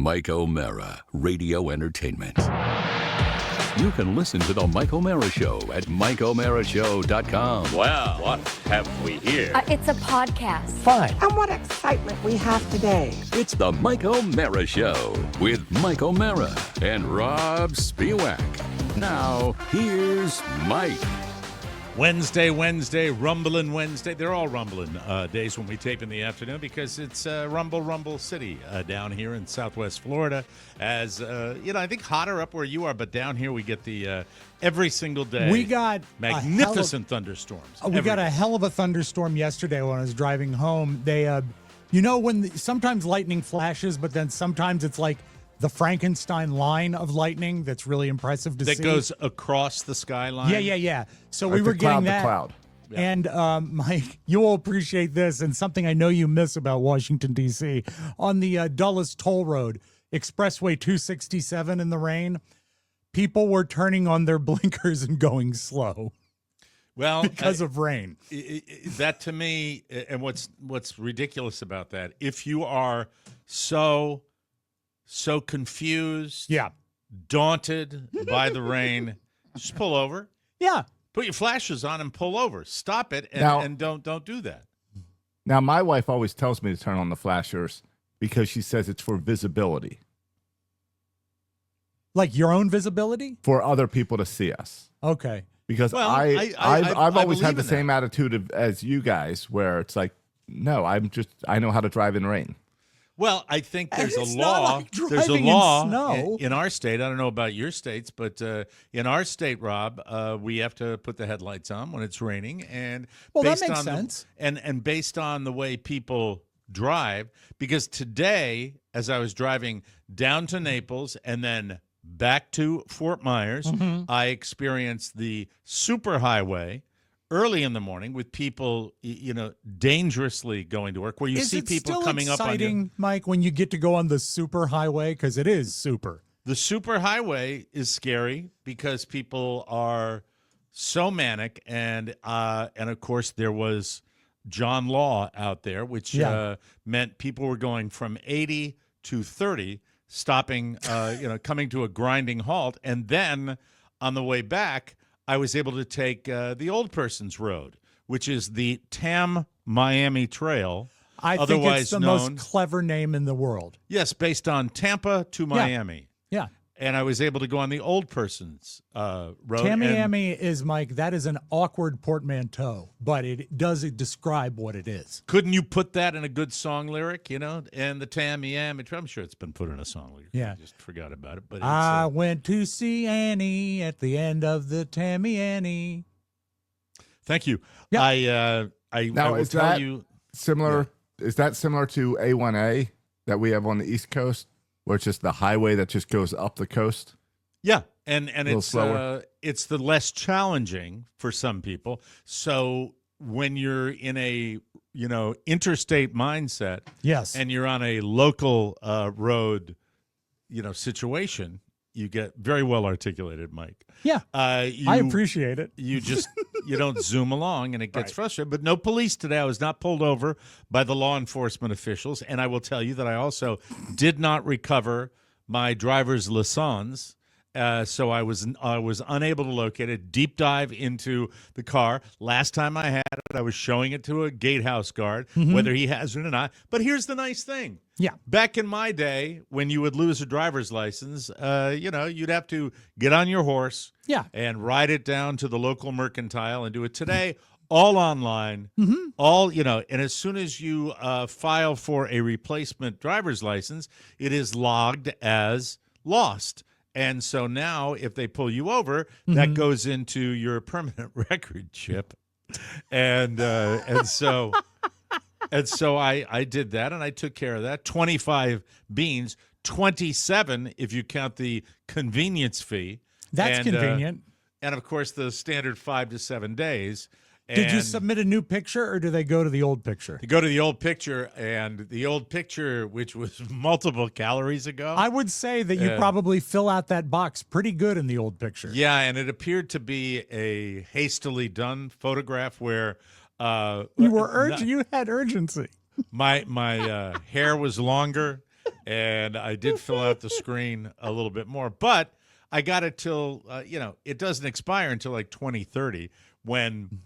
Mike O'Mara, Radio Entertainment. You can listen to The Mike O'Mara Show at MikeO'MaraShow.com. Well, what have we here? It's a podcast. Fine. And what excitement we have today. It's The Mike O'Mara Show with Mike O'Mara and Rob Spiewak. Now, here's Mike. Wednesday, Rumblin' Wednesday. They're all rumbling days when we tape in the afternoon because it's Rumble City down here in Southwest Florida. As, I think hotter up where you are, but down here we get the every single day. We got magnificent thunderstorms. We got a hell of a thunderstorm yesterday when I was driving home. They, sometimes lightning flashes, but then sometimes it's like the Frankenstein line of lightning that's really impressive to see. That goes across the skyline? Yeah. So we were getting that. Cloud. Yeah. And, Mike, you will appreciate this, and something I know you miss about Washington, D.C. On the Dulles Toll Road, Expressway 267 in the rain, people were turning on their blinkers and going slow. Well, because of rain. That to me, and what's ridiculous about that, if you are so confused, daunted by the rain, just pull over. Yeah. Put your flashes on and pull over. Stop it and don't do that. Now, my wife always tells me to turn on the flashers because she says it's for visibility. Like your own visibility? For other people to see us. Okay. Because I've always had the same attitude as you guys, where it's like, no, I know how to drive in rain. Well, I think there's a It's law. not like There's a driving law in snow. in our state. I don't know about your states, but in our state, Rob, we have to put the headlights on when it's raining. And that makes sense. And based on the way people drive, because today, as I was driving down to Naples and then back to Fort Myers, I experienced the superhighway early in the morning with people, dangerously going to work, where you see people coming up on you. Is it still exciting, Mike, when you get to go on the super highway? Because it is super. The super highway is scary because people are so manic, and of course there was John Law out there, which meant people were going from 80 to 30, stopping, coming to a grinding halt, and then on the way back, I was able to take the Old Person's Road, which is the Tam Miami Trail. I think it's the most clever name in the world. Yes, based on Tampa to Miami. Yeah. And I was able to go on the Old Person's Road. Tamiami is, Mike, that is an awkward portmanteau, but it does describe what it is. Couldn't you put that in a good song lyric, And the Tamiami Trail, I'm sure it's been put in a song lyric. Yeah. I just forgot about it. But I went to see Annie at the end of the Tamiami. Thank you. Yeah. I Now, will tell you. Similar? Yeah. Is that similar to A1A that we have on the East Coast, where it's just the highway that just goes up the coast? Yeah, and it's the less challenging for some people. So when you're in a interstate mindset, yes, and you're on a local road, situation, you get very well articulated, Mike. Yeah, I appreciate it. You don't zoom along, and it gets frustrating. But no police today. I was not pulled over by the law enforcement officials, and I will tell you that I also did not recover my driver's license. So I was unable to locate it. Deep dive into the car. Last time I had it, I was showing it to a gatehouse guard, whether he has it or not. But here's the nice thing. Yeah. Back in my day, when you would lose a driver's license, you'd have to get on your horse and ride it down to the local mercantile and do it. Today, all online, and as soon as you file for a replacement driver's license, it is logged as lost. And so now if they pull you over, that goes into your permanent record chip. And so I did that, and I took care of that. 25 beans, 27 if you count the convenience fee. That's convenient. And, of course, the standard 5 to 7 days. Did you submit a new picture, or do they go to the old picture? They go to the old picture, and the old picture, which was multiple calories ago. I would say that you probably fill out that box pretty good in the old picture. Yeah, and it appeared to be a hastily done photograph where you had urgency. My hair was longer, and I did fill out the screen a little bit more, but I got it till it doesn't expire until like 2030 when.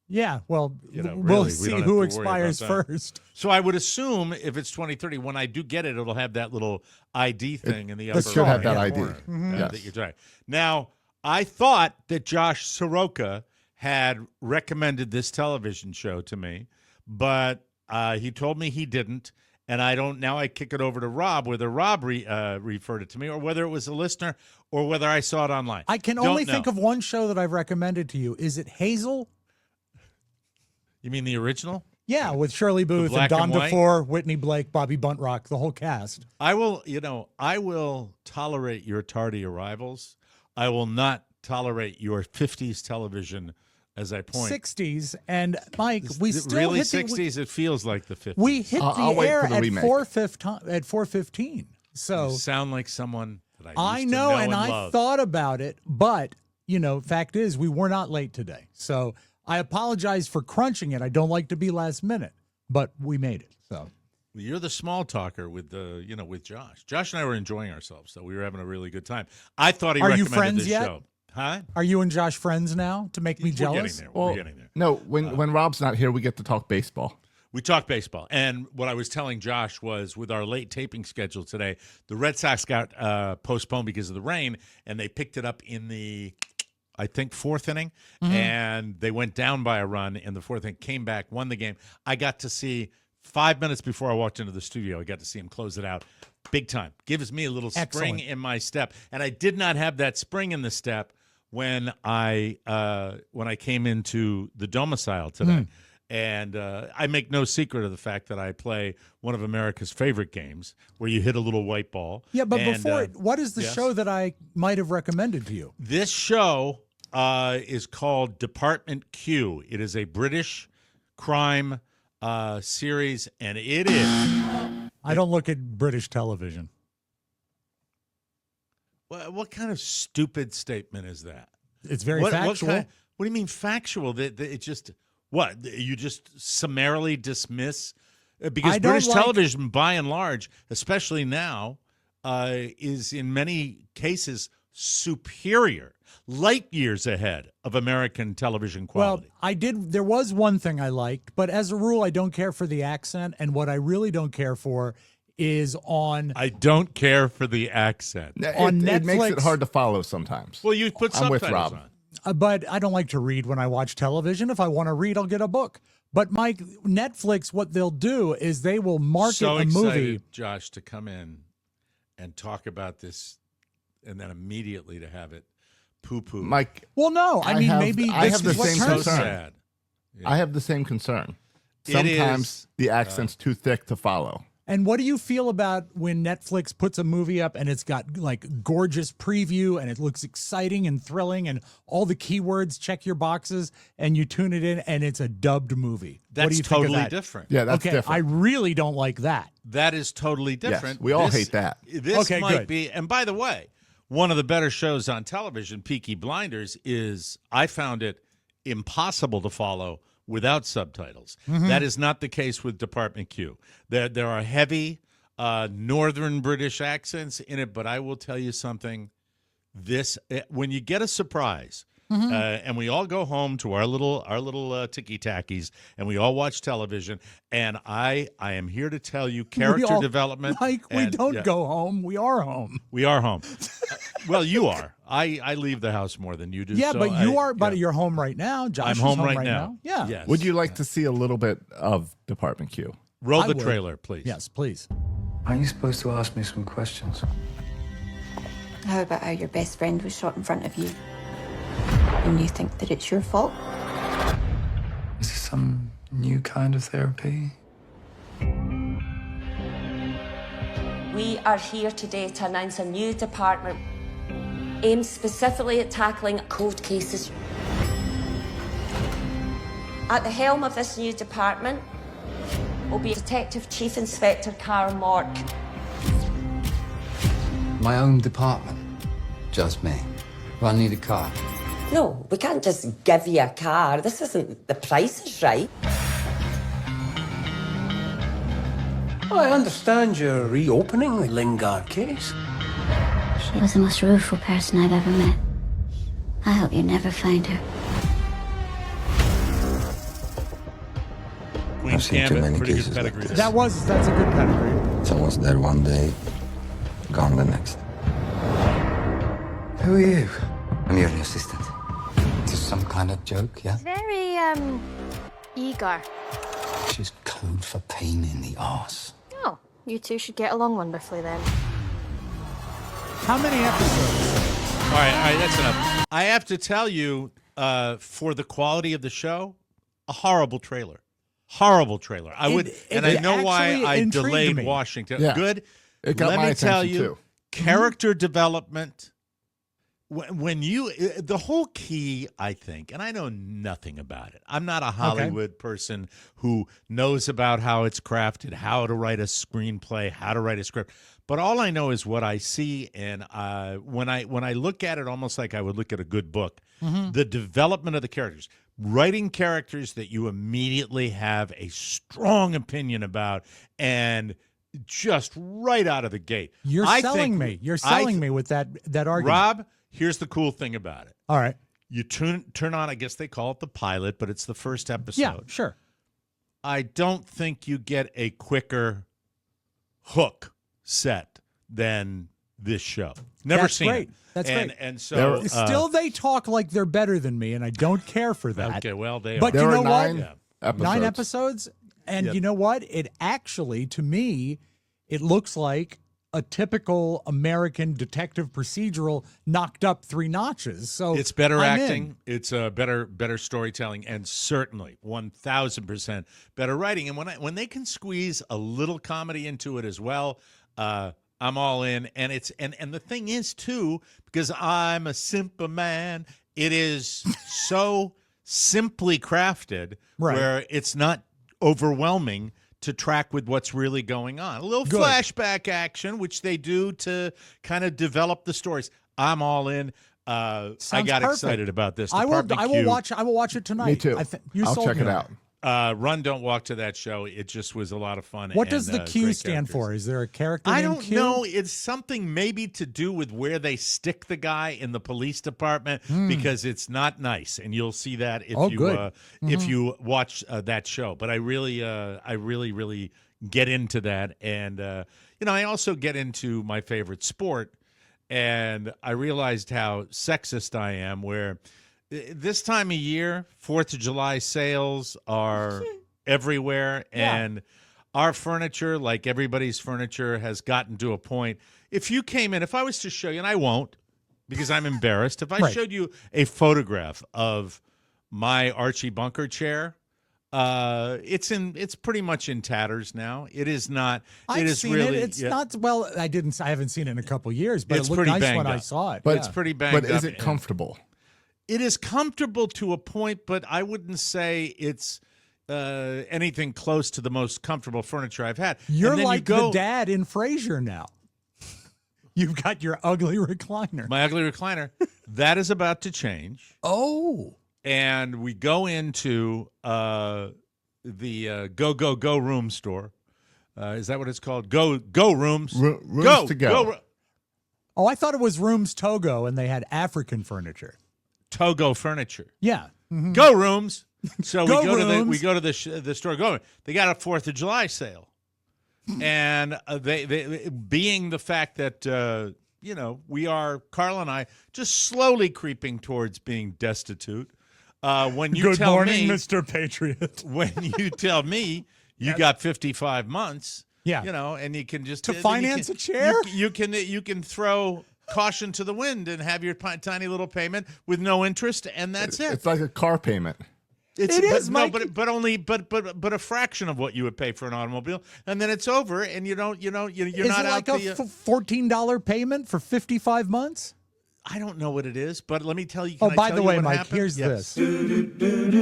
Yeah, well, Really, we'll we see don't have who to worry about expires that. first. So I would assume if it's 2030, when I do get it, it'll have that little ID thing in the upper It should have that right-hand ID. corner, Yes. that you're talking. Now, I thought that Josh Soroka had recommended this television show to me, but he told me he didn't, and I don't. Now I kick it over to Rob, whether Rob referred it to me or whether it was a listener or whether I saw it online. I can Don't only know. think of one show that I've recommended to you. Is it Hazel? You mean the original? Yeah, with Shirley Booth and black Don and white? DeFore, Whitney Blake, Bobby Buntrock, the whole cast. I will tolerate your tardy arrivals. I will not tolerate your 50s television, as I point. 60s, and Mike, we still really hit 60s. It feels like the 50s. We hit I'll the wait air for the at remake. 4:15. So You sound like someone that I I used know, to know and I love. thought about it, but fact is, we were not late today. So I apologize for crunching it. I don't like to be last minute, but we made it. So You're the small talker with with Josh. Josh and I were enjoying ourselves, so we were having a really good time. I thought he Are you recommended friends this yet? show. Huh? are you and Josh friends now to make me We're jealous? getting there. We're getting there. No, when Rob's not here, we get to talk baseball. We talked baseball, and what I was telling Josh was with our late taping schedule today, the Red Sox got postponed because of the rain, and they picked it up in the, I think, fourth inning, and they went down by a run in the fourth inning, came back, won the game. I got to see 5 minutes before I walked into the studio, I got to see him close it out big time. Gives me a little spring Excellent. in my step, and I did not have that spring in the step when I came into the domicile today. And I make no secret of the fact that I play one of America's favorite games where you hit a little white ball. Yeah, but And, before, what is the yes? show that I might have recommended to you? This show is called Department Q. It is a British crime series, and it is. I don't look at British television. What kind of stupid statement is that? It's very What factual. do you mean factual? That it just what you just summarily dismiss because I don't British like- television, by and large, especially now, is in many cases superior, light years ahead of American television quality. Well, there was one thing I liked, but as a rule, I don't care for the accent. And what I really don't care for is on. I don't care for the accent. On It makes it Netflix- hard to follow sometimes. Well, you put I'm with subtitles Rob. on. But I don't like to read when I watch television. If I want to read, I'll get a book. But Mike, Netflix, what they'll do is they will market So a excited, movie. Josh, to come in and talk about this, and then immediately to have it poo-poo. Mike, Well, no, I mean maybe I this have the is what same so turns. concern. sad. I have the same concern. It Sometimes is, the accent's too thick to follow. And what do you feel about when Netflix puts a movie up and it's got like gorgeous preview and it looks exciting and thrilling and all the keywords check your boxes and you tune it in and it's a dubbed movie? What do That's you think of totally that? different. Yeah, that's Okay, I different. really don't like that. That is totally different. we all hate that. This Okay, might good. be, and by the way, one of the better shows on television, Peaky Blinders, is I found it impossible to follow without subtitles. That is not the case with Department Q. There are heavy northern British accents in it, but I will tell you something. When you get a surprise, and we all go home to our little ticky tackies, and we all watch television. And I am here to tell you, character development. Mike, we and- don't yeah, go home. We are home. We are home. Well, you are. I leave the house more than you do. Yeah, so but you are. But yeah. you're home right now. Josh I'm is home right now. Yeah. Yes. Would you like to see a little bit of Department Q? roll I the would. trailer, please? Yes, please. Aren't you supposed to ask me some questions? How about how your best friend was shot in front of you? And you think that it's your fault? Is this some new kind of therapy? We are here today to announce a new department aimed specifically at tackling cold cases. At the helm of this new department will be Detective Chief Inspector Karen Mork. My own department. Just me. Well, I need a car. No, we can't just give you a car. This isn't The Price is Right. Well, I understand you're reopening the Lingard case. She was the most rueful person I've ever met. I hope you never find her. Queen's seen too Gambit, many pretty good cases like pedigree. this. That's a good pedigree. Someone's there one day, gone the next. Who are you? I'm your new assistant. Is this some kind of joke, yeah? Very, eager. She's code for pain in the arse. Oh, you two should get along wonderfully then. How many episodes? All right, that's enough. I have to tell you, for the quality of the show, a horrible trailer. Horrible trailer. I know why I delayed me. Washington. Yeah. Good. It got Let my me tell attention, you, too. character development. When you, the whole key, I think, and I know nothing about it. I'm not a Hollywood person who knows about how it's crafted, how to write a screenplay, how to write a script. But all I know is what I see, and when I look at it, almost like I would look at a good book, the development of the characters, writing characters that you immediately have a strong opinion about, and just right out of the gate. You're selling me. You're selling me with that argument. Rob, here's the cool thing about it. All right. You turn on, I guess they call it the pilot, but it's the first episode. Yeah, sure. I don't think you get a quicker hook set than this show. Never That's seen great. it. That's great. And so Still, they talk like they're better than me, and I don't care for that. okay, well they But are. you There know are what? 9 episodes. 9 episodes, and Yep. you know what? It actually, to me, it looks like a typical American detective procedural knocked up 3 notches. So It's better I'm acting. in. It's better storytelling, and certainly 1,000% better writing. And when they can squeeze a little comedy into it as well, I'm all in. And and the thing is too, because I'm a simple man, it is so simply crafted Right. where it's not overwhelming to track with what's really going on. A little Good. flashback action, which they do to kind of develop the stories. I'm all in. I Sounds got perfect. excited about this. I will Department Q. watch. I will watch it tonight. Me too. You I'll sold check me it on out. Run, Don't Walk to that show. It just was a lot of fun. What does the and, Q great stand characters. for? Is there a character I named don't Q? know. It's something maybe to do with where they stick the guy in the police department because it's not nice, and you'll see that if if you watch that show. But I really get into that, and I also get into my favorite sport, and I realized how sexist I am. Where this time of year, 4th of July sales are everywhere, and our furniture, like everybody's furniture, has gotten to a point. If you came in, if I was to show you, and I won't because I'm embarrassed, if I Right. showed you a photograph of my Archie Bunker chair, it's pretty much in tatters now. It is not. I've it is seen really. it. It's yeah, not well. I haven't seen it in a couple years, but It's it looked pretty nice banged when I up. saw it. But It's pretty banged But up. is it and- comfortable? It is comfortable to a point, but I wouldn't say it's anything close to the most comfortable furniture I've had. You're And then like the dad in Frasier now. You've got your ugly recliner. My ugly recliner. That is about to change. Oh, And we go into the Go Room store. Is that what it's called? Go Rooms. Rooms to go. oh, I thought it was Rooms Togo, and they had African furniture. Togo Furniture. Yeah. Go Rooms. So Go we Rooms. go to the store. Go. They got a 4th of July sale, and they being the fact that we are, Carl and I, just slowly creeping towards being destitute. When you Good tell morning, me, Mr. Patriot. when you tell me you got 55 months, Yeah. and you can just To finance a chair? You can throw caution to the wind and have your tiny little payment with no interest, and that's it. It's like a car payment. It is, no, Mike. but only a fraction of what you would pay for an automobile, and then it's over, and you're Is not it out like a the. $14 payment for 55 months? I don't know what it is, but let me tell you. Oh, can I by tell the you way, what Mike, happened? here's Yes. this.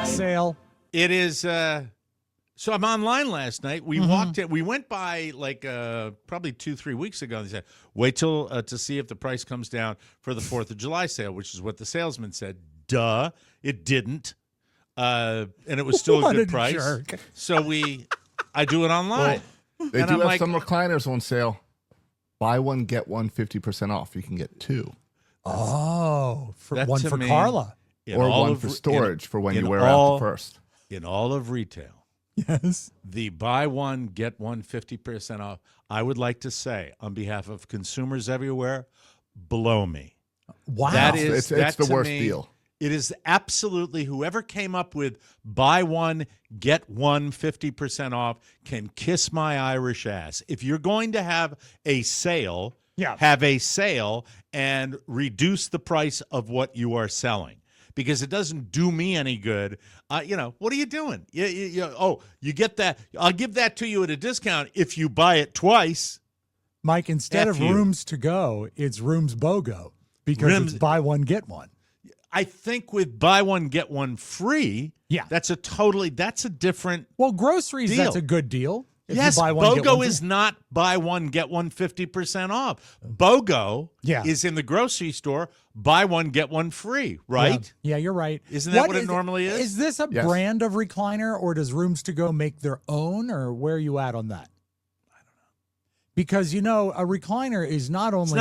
Sale. It is. So I'm online last night. We walked in. We went by like probably 2-3 weeks ago. They said, wait till to see if the price comes down for the 4th of July sale, which is what the salesman said. Duh, it didn't. and it was still a What good a price. jerk. So I do it online. They And do I'm have like- some recliners on sale. Buy one, get one 50% off. You can get two. Oh, That one to for me- Carla. In or all one of- for storage for when in you wear all- out the first. In all of retail, Yes. the buy one, get one 50% off, I would like to say, on behalf of consumers everywhere, blow me. Wow. That is It's the to worst me, deal. It is absolutely whoever came up with buy one, get one 50% off can kiss my Irish ass. If you're going to have a sale, have a sale and reduce the price of what you are selling. Because it doesn't do me any good. What are you doing? You get that. I'll give that to you at a discount if you buy it twice. Mike, instead F of you. rooms to go, it's rooms BOGO because it's buy one, get one. I think with buy one, get one free, that's a different Well, groceries, deal. that's a good deal. If Yes, you buy one, get BOGO one is free. not buy one, get one 50% off. BOGO Yeah. is in the grocery store, buy one, get one free, right? Yeah, you're right. Isn't that what it normally is? Is this a Yes. brand of recliner, or does Rooms to Go make their own, or where are you at on that? I don't know. Because a recliner is not only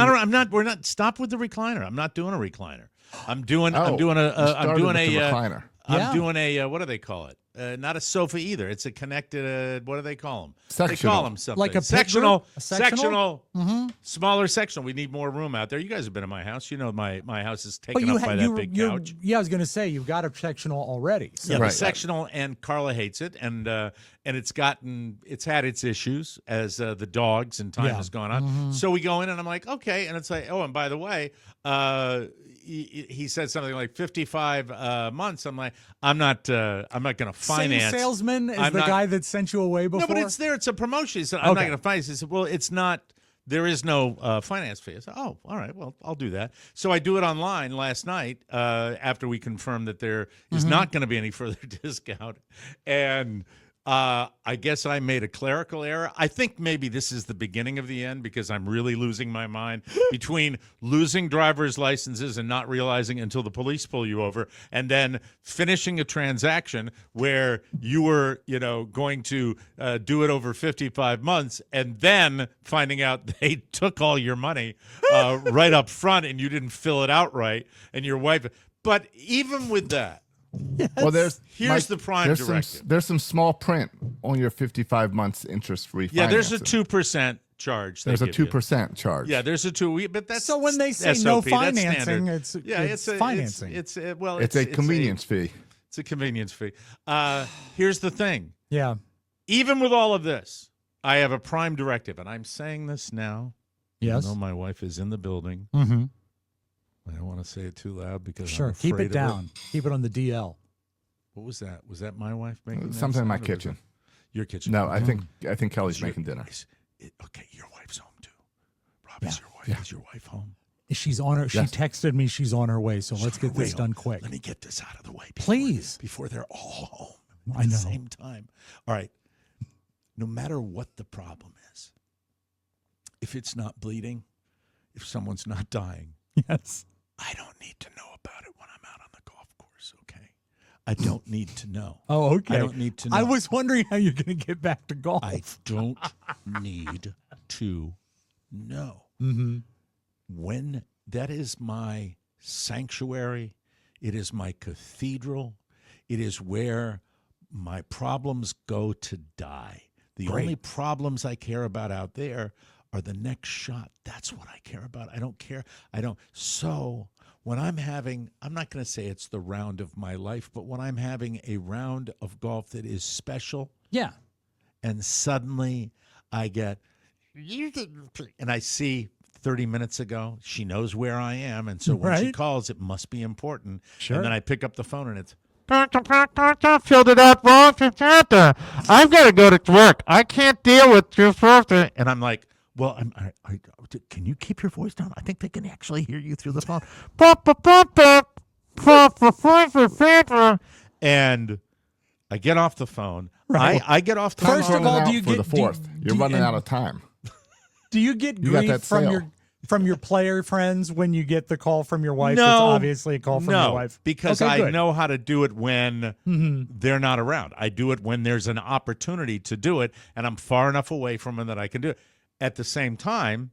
We're not stop with the recliner. I'm not doing a recliner. I'm doing Oh, I'm doing you a started with the recliner. I'm doing a what do they call it? Not a sofa either. It's a connected. What do they call them? They Sectional. call them something Like a pit sectional. group? A sectional? Smaller sectional. We need more room out there. You guys have been in my house. You know my house is But taken up by that big couch. Yeah, I was going to say you've got a sectional already. So. Yeah, Right. the sectional, and Carla hates it, and it's had its issues as the dogs and time has gone on. So we go in, and I'm like, okay, and it's like, oh, and by the way, he said something like 55 months. I'm like, I'm not going to finance. Same salesman as I'm the not- guy that sent you away before. No, but it's there. It's a promotion. He said, I'm not Okay. going to finance. He said, well, it's not. There is no finance fee. I said, oh, all right. Well, I'll do that. So I do it online last night after we confirmed that there is not going to be any further discount. And I guess I made a clerical error. I think maybe this is the beginning of the end because I'm really losing my mind between losing driver's licenses and not realizing until the police pull you over, and then finishing a transaction where you were, going to do it over 55 months, and then finding out they took all your money right up front and you didn't fill it out right, and your wife. But even with that, Well, here's the prime directive. There's some small print on your 55 months interest-free. Yeah, there's a financing. 2% charge. There's they a give you. 2% charge. Yeah, there's a 2. But that's So when they say SOP, no that's financing, standard. it's financing. It's a convenience fee. It's a convenience fee. Here's the thing. Yeah. Even with all of this, I have a prime directive, and I'm saying this now. Yes. Even though my wife is in the building. Mm-hmm. I don't want to say it too loud because Sure. I'm Keep afraid it of down. Keep it on the DL. What was that? Was that my wife making that Something in my sound, or was kitchen. it Your kitchen. No, I think Kelly's making dinner. Okay, your wife's home too. Rob, is your wife? Is your wife home? She's on her. Yes. She texted me. She's on her way. So let's on her get this way done home. quick. Let me get this out of the way. Please. Before they're all home I at the know. same time. All right. No matter what the problem is, if it's not bleeding, if someone's not dying, Yes. I don't need to know about it when I'm out on the golf course, okay? I don't need to know. Oh, okay. I don't need to know. I was wondering how you're going to get back to golf. I don't need to know. Mm-hmm. When that is my sanctuary, it is my cathedral, it is where my problems go to die. The Great. only problems I care about out there are the next shot. That's what I care about. I don't care. So when I'm not going to say it's the round of my life, but when I'm having a round of golf that is special, Yeah. and suddenly I get, and I see 30 minutes ago, she knows where I am. And so when she Right. calls, it must be important. Sure. And then I pick up the phone and it's, Filled it out wrong. I've got to go to work. I can't deal with your birthday. and I'm like, well, can you keep your voice down? I think they can actually hear you through the phone. And I get off the phone. Right. I get off the First phone. of all, Running do out you for get the fourth? You're running and out of time. Do you get You got grief that from sale. your from your player friends when you get the call from your wife? No, It's obviously a call from your wife. Because Okay, I good. know how to do it when they're not around. I do it when there's an opportunity to do it, and I'm far enough away from them that I can do it. At the same time,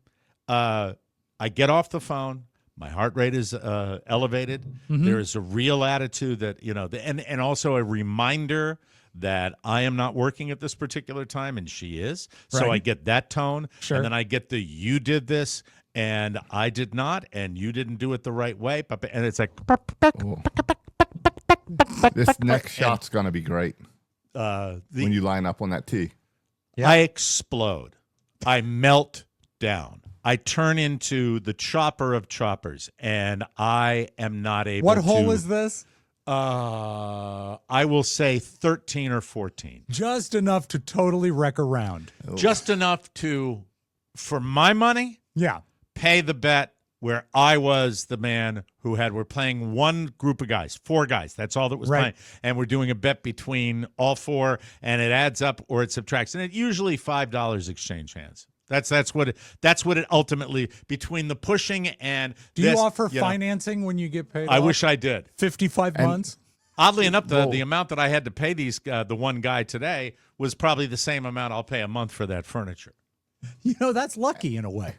I get off the phone. My heart rate is elevated. There is a real attitude that, and also a reminder that I am not working at this particular time, and she is. So Right. I get that tone, Sure. and then I get the you did this, and I did not, and you didn't do it the right way. And it's like, This next shot's going to be great when you line up on that tee. I explode. I melt down. I turn into the chopper of choppers, and I am not able What to. hole is this? I will say 13 or 14. Just enough to totally wreck a round. Just enough to, for my money, Yeah. pay the bet where I was the man who we're playing one group of guys, 4 guys. That's all that was Right. playing. And we're doing a bet between all 4, and it adds up or it subtracts. And it usually $5 exchange hands. That's what it ultimately, between the pushing and Do you this, offer know, financing when you get paid? I off? wish I did. 55 months? Oddly enough, the amount that I had to pay the one guy today was probably the same amount I'll pay a month for that furniture. That's lucky in a way.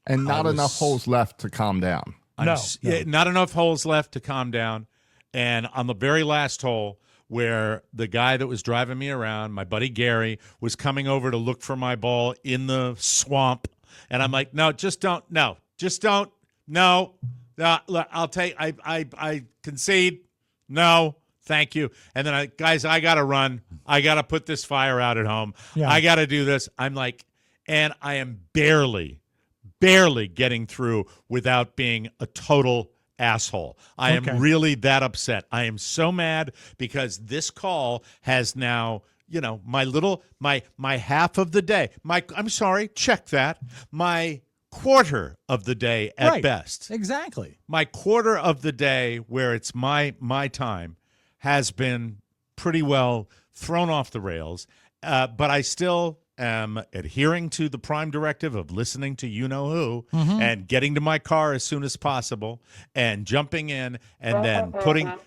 And not enough holes left to calm down. Not enough holes left to calm down. And on the very last hole, where the guy that was driving me around, my buddy Gary, was coming over to look for my ball in the swamp. And I'm like, no, just don't. No, just don't. No. I'll take, I concede. No, thank you. And then I got to run. I got to put this fire out at home. Yeah. I got to do this. I'm like, and I am barely getting through without being a total asshole. I am really that upset. I am so mad because this call has now, my half of the day. Check that. My quarter of the day at best. Exactly. My quarter of the day where it's my time has been pretty well thrown off the rails. But I still am adhering to the prime directive of listening to you-know-who and getting to my car as soon as possible and jumping in and then putting –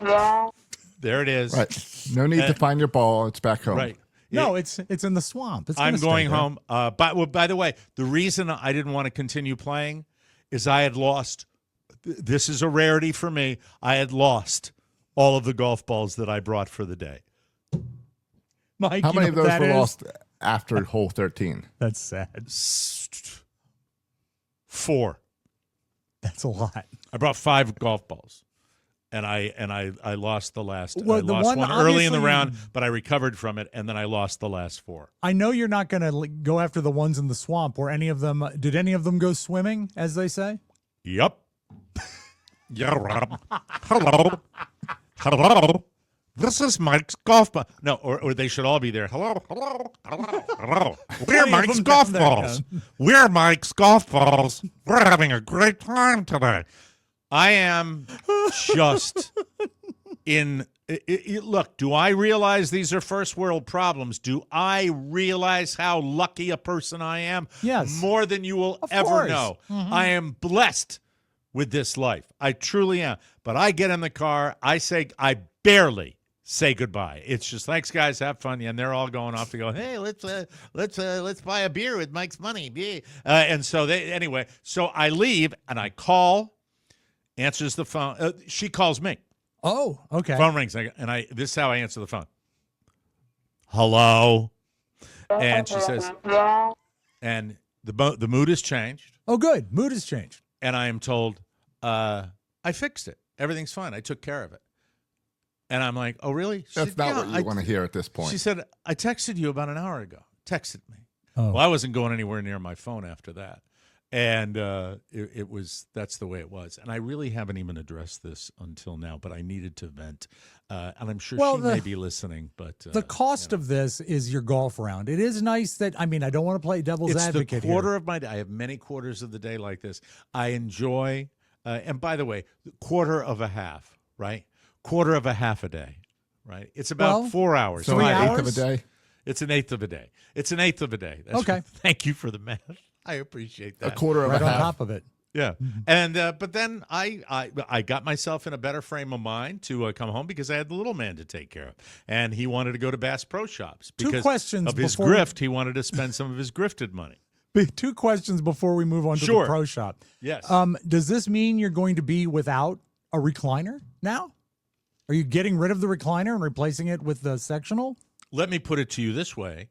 there it is. Right. No need to find your ball. It's back home. Right. No, it's in the swamp. It's I'm gonna stay going there. home. By the way, the reason I didn't want to continue playing is I had lost – this is a rarity for me. I had lost all of the golf balls that I brought for the day. Mike, How many you of know those what were that is? lost after hole 13? That's sad. 4. That's a lot. I brought 5 golf balls, and I lost the last. Well, I the lost one one early in the obviously- round, but I recovered from it, and then I lost the last 4. I know you're not going to go after the ones in the swamp. Or any of them? Did any of them go swimming, as they say? Yep. Yeah, Rob. Hello. This is Mike's golf ball. No, or they should all be there. Hello. We're Mike's golf balls. We're Mike's golf balls. We're having a great time today. I am just in. Look, do I realize these are first world problems? Do I realize how lucky a person I am? Yes. More than you will ever course. know. I am blessed with this life. I truly am. But I get in the car. I barely say goodbye. It's just, thanks, guys. Have fun. And they're all going off to go, hey, let's buy a beer with Mike's money. And so so I leave and I call, answers the phone. She calls me. Oh, okay. Phone rings, and this is how I answer the phone. Hello, and she says, and the mood has changed. Oh, good. Mood has changed. And I am told, I fixed it. Everything's fine. I took care of it. And I'm like, oh, really? She That's said, not "Yeah, what you want to hear at this point. She said, I texted you about an hour ago. Texted me. Oh. Well, I wasn't going anywhere near my phone after that. And that's the way it was. And I really haven't even addressed this until now, but I needed to vent. And I'm sure she may be listening. But the cost of this is your golf round. It is nice that, I don't want to play devil's advocate the quarter here. of my day. I have many quarters of the day like this. I enjoy, and by the way, quarter of a half, right? Quarter of a half a day, right? It's about 4 hours. So 3 an eighth hours? of a day? It's an eighth of a day. It's an eighth of a day. That's Okay. Thank you for the math. I appreciate that. A quarter of Right a on half. top of it. Yeah, and but then I got myself in a better frame of mind to come home because I had the little man to take care of, and he wanted to go to Bass Pro Shops because questions of his before- grift. He wanted to spend some of his grifted money. Two questions before we move on to Sure. the Pro Shop. Yes. Does this mean you're going to be without a recliner now? Are you getting rid of the recliner and replacing it with the sectional? Let me put it to you this way.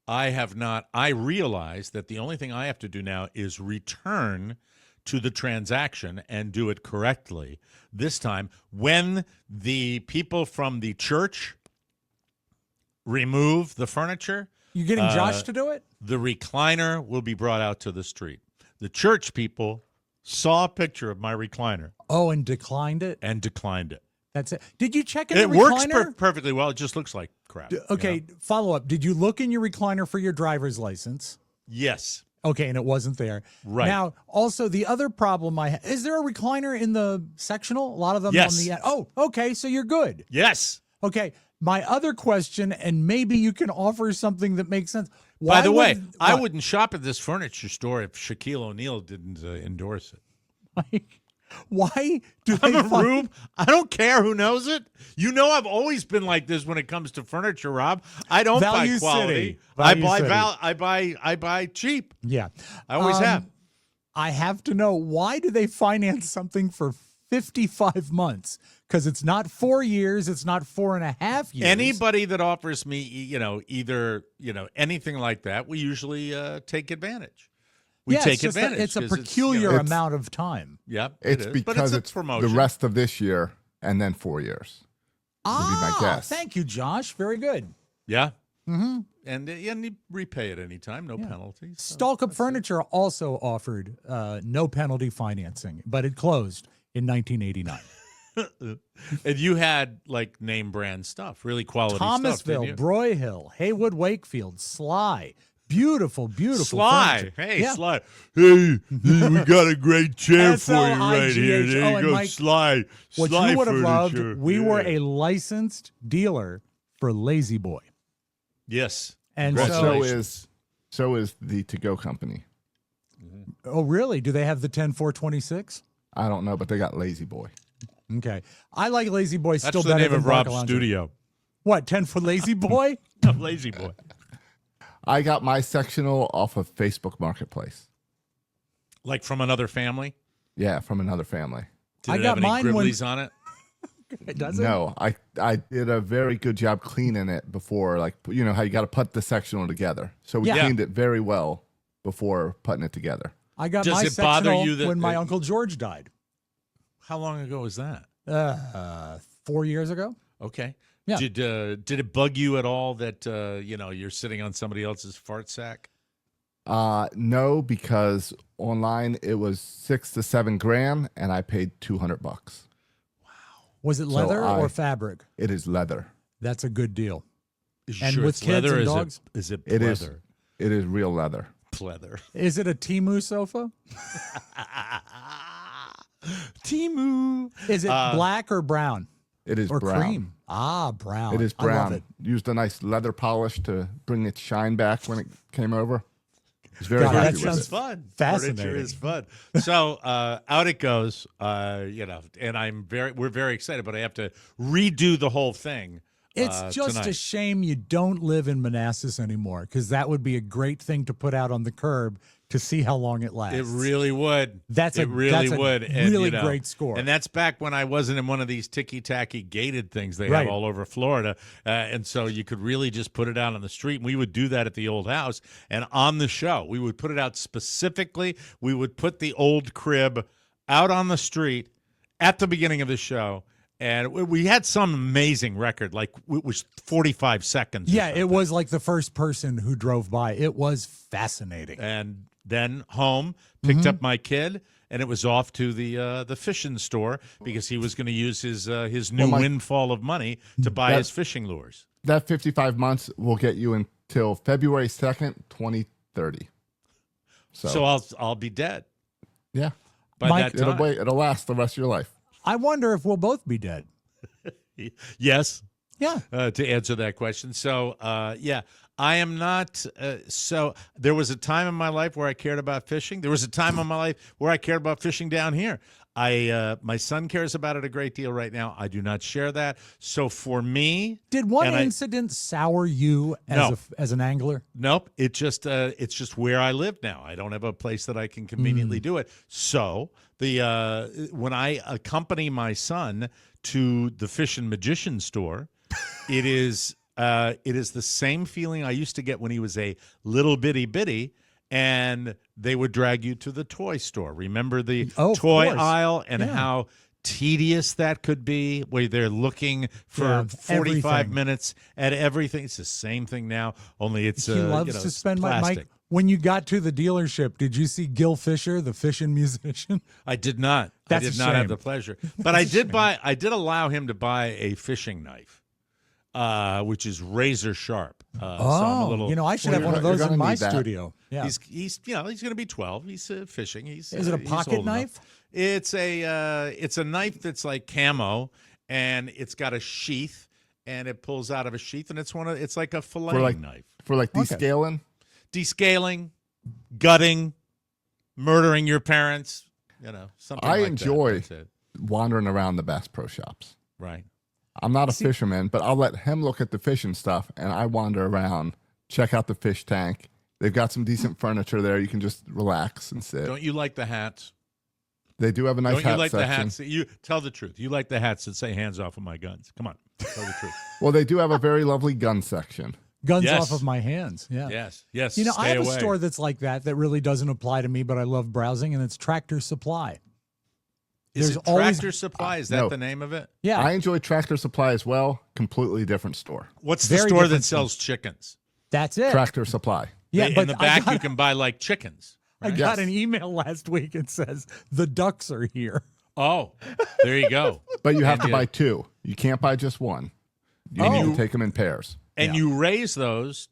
I realize that the only thing I have to do now is return to the transaction and do it correctly this time. When the people from the church remove the furniture, You getting Josh to do it? the recliner will be brought out to the street. The church people saw a picture of my recliner Oh, and declined it? and declined it. That's it. Did you check in It the works recliner? perfectly well. It just looks like crap. Okay, follow up. Did you look in your recliner for your driver's license? Yes. Okay, and it wasn't there. Right. Now, also, the other problem is there a recliner in the sectional? A lot of them Yes. on the Oh, okay, so you're good. Yes. Okay, my other question, and maybe you can offer something that makes sense. By the way, I what? wouldn't shop at this furniture store if Shaquille O'Neal didn't endorse it. Like, why do I'm they a find- rube. I don't care who knows it. You know, I've always been like this when it comes to furniture, Rob. I don't Value buy quality. City. Value City. I buy cheap. Yeah. I always have. I have to know, why do they finance something for 55 months? Because it's not 4 years, it's not 4.5 years. Anybody that offers me, either anything like that, we usually take advantage. We Yeah, take it's just advantage. it's a 'cause peculiar It's- amount of time. Yep, It's it is. because but it's a it's promotion. the rest of this year and then 4 years. Would be my guess. Thank you, Josh. Very good. Yeah. Mm-hmm. And you repay at any time, no penalties. Stalk Up Furniture also offered no penalty financing, but it closed in 1989. And you had like name brand stuff, really quality Thomasville, stuff. Broyhill, Haywood, Wakefield, Sly. Beautiful, beautiful. Sly. furniture. Hey, Yeah. Sly. Hey, we got a great chair for you right here. SLIGH. There Oh, you and go, Mike, Sly. What Sly you would have furniture. loved, we Yeah. were a licensed dealer for Lazy Boy. Yes. And Well, so, so is the To Go company. oh, really? Do they have the 10426? I don't know, but they got Lazy Boy. Okay. I like Lazy Boy That's still the better name than of Rob's Barcalounger. studio. What, 10 for Lazy Boy? Lazy Boy. I got my sectional off of Facebook Marketplace. Like from another family? Yeah, from another family. Did I it got have any mine when- gribblies on it? Does it? No, I did a very good job cleaning it before, like, you know how you got to put the sectional together. So we Yeah. cleaned it very well before putting it together. I got Does my it bother sectional you that when my it- Uncle George died How long ago was that? 4 years ago. Okay. Yeah. Did it bug you at all that you're sitting on somebody else's fart sack? No, because online it was $6 to $7 grand, and I paid $200. Was it So leather or I- fabric? It is leather. That's a good deal. Is you And sure with it's kids leather? and Is dogs? Is it It is. pleather? It is real leather. Pleather. Is it a Timu sofa? Timu. Is it black or brown? It is Or brown. cream? Ah, brown. It is I love brown. it. Used a nice leather polish to bring its shine back when it came over. It's very God, that happy with sounds it. It's fun. fascinating. Furniture is fun. So out it goes. And we're very excited, but I have to redo the whole thing. It's just tonight. a shame you don't live in Manassas anymore, because that would be a great thing to put out on the curb to see how long it lasts. It really would. That's it a- really that's a would. And, really great score. And that's back when I wasn't in one of these ticky-tacky gated things they Right. have all over Florida. And so you could really just put it out on the street. And we would do that at the old house. And on the show, we would put it out specifically. We would put the old crib out on the street at the beginning of the show. And we had some amazing record, like it was 45 seconds. or Yeah, something. it was like the first person who drove by. It was fascinating. And then home, picked Mm-hmm. up my kid, and it was off to the fishing store because he was going to use his new my- windfall of money to buy That- his fishing lures. That 55 months will get you until February 2nd, 2030. So I'll be dead yeah, by Mike, that time. it'll last the rest of your life. I wonder if we'll both be dead. Yes, Yeah. to answer that question. So I am not. So there was a time in my life where I cared about fishing. There was a time in my life where I cared about fishing down here. My son cares about it a great deal right now. I do not share that. So for me, did one incident sour you as an angler? Nope. It's just where I live now. I don't have a place that I can conveniently do it. So when I accompany my son to the Fish and Magician store, it is the same feeling I used to get when he was a little bitty. And they would drag you to the toy store. Remember the toy aisle and how tedious that could be, where they're looking for 45 minutes at everything. It's the same thing now, only it's he loves to spend plastic. Mike. When you got to the dealership, did you see Gil Fisher, the fishing musician? I did not. I did not have the pleasure, but I did allow him to buy a fishing knife, which is razor sharp. So I'm a little, I should have one of those in my studio. Yeah. He's going to be 12. He's fishing. Is it a pocket knife? It's a knife that's like camo, and it's got a sheath, and it pulls out of a sheath, and it's like a filleting knife for like descaling, gutting, murdering your parents. Something. I enjoy wandering around the Bass Pro Shops. Right. I'm not a fisherman, but I'll let him look at the fishing stuff, and I wander around, check out the fish tank. They've got some decent furniture there. You can just relax and sit. Don't you like the hats? They do have a nice hat section. Don't you like the hats? You tell the truth. You like the hats that say "hands off of my guns." Come on, tell the truth. Well, they do have a very lovely gun section. Guns off of my hands. Yeah. Yes. I have a store that's like that really doesn't apply to me, but I love browsing, and it's Tractor Supply. Is it Tractor Supply? Is that the name of it? Yeah. I enjoy Tractor Supply as well. Completely different store. What's the store that sells chickens? That's it. Tractor Supply. Yeah, but in the back you can buy like chickens. Right? I got an email last week. It says the ducks are here. Oh, there you go. But you have to buy two. You can't buy just one. You need to take them in pairs. And you raise those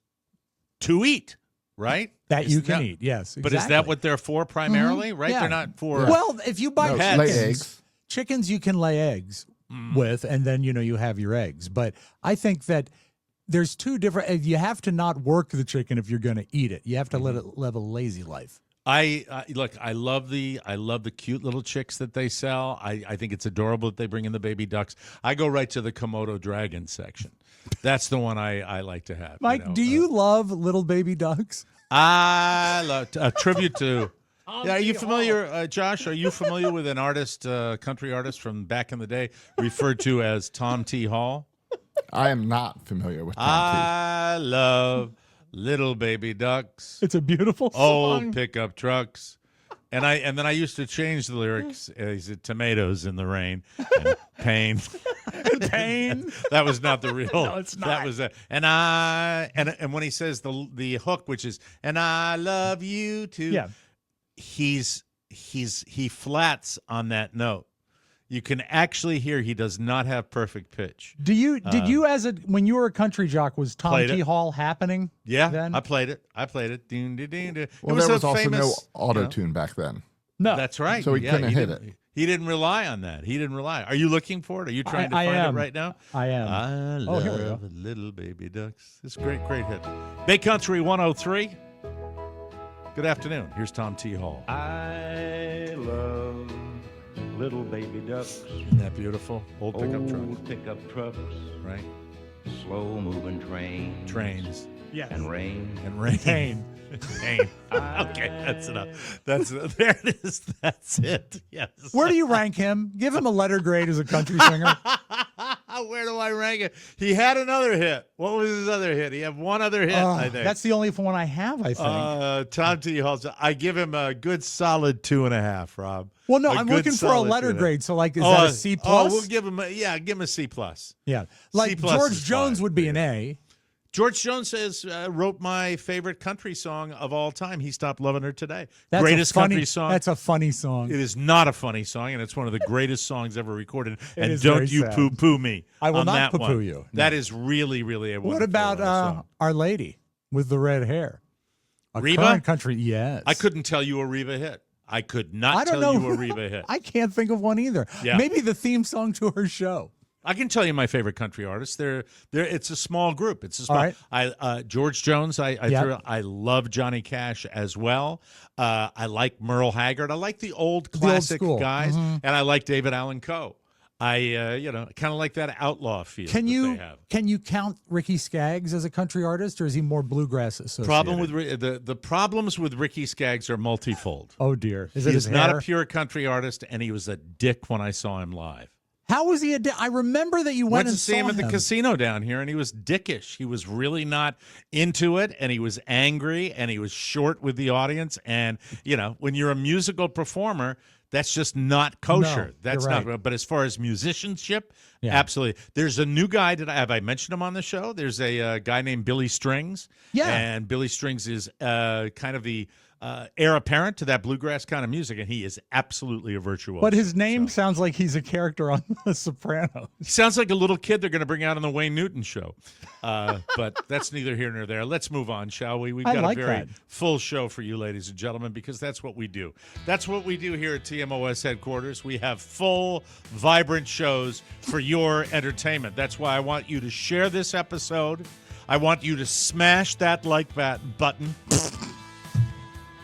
to eat, right? That you can eat, yes. Exactly. But is that what they're for primarily, right? Yeah. They're not for... Well, if you buy chickens, lay eggs. Chickens you can lay eggs with, and then, you have your eggs. But I think that there's two different... You have to not work the chicken if you're going to eat it. You have to let it live a lazy life. Look, I love the cute little chicks that they sell. I think it's adorable that they bring in the baby ducks. I go right to the Komodo dragon section. That's the one I like to have. Mike, do you love little baby ducks? I love a tribute to. Are you familiar, Josh? Are you familiar with an artist, country artist from back in the day, referred to as Tom T. Hall? I am not familiar with Tom T. I love little baby ducks. It's a beautiful song. Old pickup trucks. And then I used to change the lyrics. He said tomatoes in the rain and pain. Pain. That was not the real. No, it's not. That was and when he says the hook, which is and I love you too. Yeah. He flats on that note. You can actually hear he does not have perfect pitch. Did you when you were a country jock, was Tom T. Hall happening? Yeah, then? I played it. Ding, ding, ding, ding. Well, there was also no auto-tune back then. No. That's right. So he couldn't hit it. He didn't rely on that. Are you looking for it? Are you trying to find it right now? I am. I love little baby ducks. It's a great hit. Bay Country 103. Good afternoon. Here's Tom T. Hall. I love little baby ducks. Isn't that beautiful? Old pickup trucks. Right. Slow moving trains. Yes. And rain. Pain. Okay, that's enough. There it is. That's it. Yes. Where do you rank him? Give him a letter grade as a country singer. Where do I rank it? He had another hit. What was his other hit? He had one other hit, I think. That's the only one I have, I think. Tom T. Hall. I give him a good solid 2.5, Rob. Well, no, I'm looking for a letter grade. So, is that a C+? We'll give him a C+. Yeah. Like C+ George Jones would be an A. George Jones wrote my favorite country song of all time. He Stopped Loving Her Today. That's greatest country song. That's a funny song. It is not a funny song, and it's one of the greatest songs ever recorded. And don't you poo-poo me. I will on not that poo-poo one. you. No. That is really, really a wonderful What about song. Our Lady with the red hair? Reba? Current country, yes. I couldn't tell you a Reba hit. I could not tell you a Reba hit. I can't think of one either. Yeah. Maybe the theme song to her show. I can tell you my favorite country artists. It's a small group. It's a small. Right. George Jones. I love Johnny Cash as well. I like Merle Haggard. I like the old classic guys, and I like David Allan Coe. I kind of like that outlaw feel. Can you they have. can you count Ricky Skaggs as a country artist, or is he more bluegrass associated? The problems with Ricky Skaggs are multifold. Oh dear, is it He's his not hair? a pure country artist, and he was a dick when I saw him live. How was he I remember that you went to and see him at the casino down here, and he was dickish. He was really not into it, and he was angry, and he was short with the audience. And when you're a musical performer, that's just not kosher. No, That's you're right. not. But as far as musicianship, absolutely. There's a new guy. Have I mentioned him on the show? There's a guy named Billy Strings. Yeah. And Billy Strings is kind of the heir apparent to that bluegrass kind of music, and he is absolutely a virtuoso. But his name sounds like he's a character on The Sopranos. He sounds like a little kid they're going to bring out on the Wayne Newton show. But that's neither here nor there. Let's move on, shall we? We've got a very full show for you, ladies and gentlemen, because that's what we do. That's what we do here at TMOS headquarters. We have full, vibrant shows for your entertainment. That's why I want you to share this episode. I want you to smash that like button.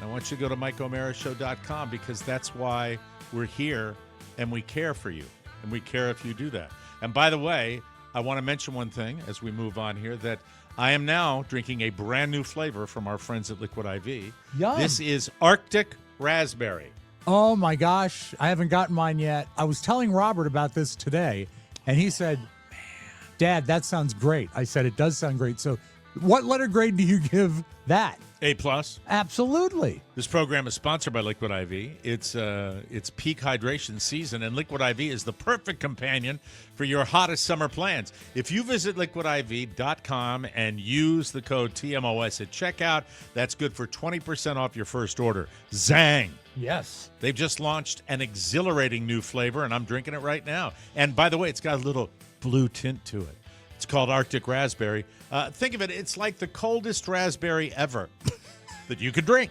I want you to go to MikeO'MaraShow.com because that's why we're here and we care for you. And we care if you do that. And by the way, I want to mention one thing as we move on here, that I am now drinking a brand new flavor from our friends at Liquid IV. Yum. This is Arctic Raspberry. Oh my gosh, I haven't gotten mine yet. I was telling Robert about this today, and he said, Dad, that sounds great. I said, it does sound great. So what letter grade do you give that? A+. Absolutely. This program is sponsored by Liquid IV. It's peak hydration season, and Liquid IV is the perfect companion for your hottest summer plans. If you visit liquidiv.com and use the code TMOS at checkout, that's good for 20% off your first order. Zang! Yes. They've just launched an exhilarating new flavor, and I'm drinking it right now. And by the way, it's got a little blue tint to it. It's called Arctic Raspberry. Think of it, it's like the coldest raspberry ever that you could drink.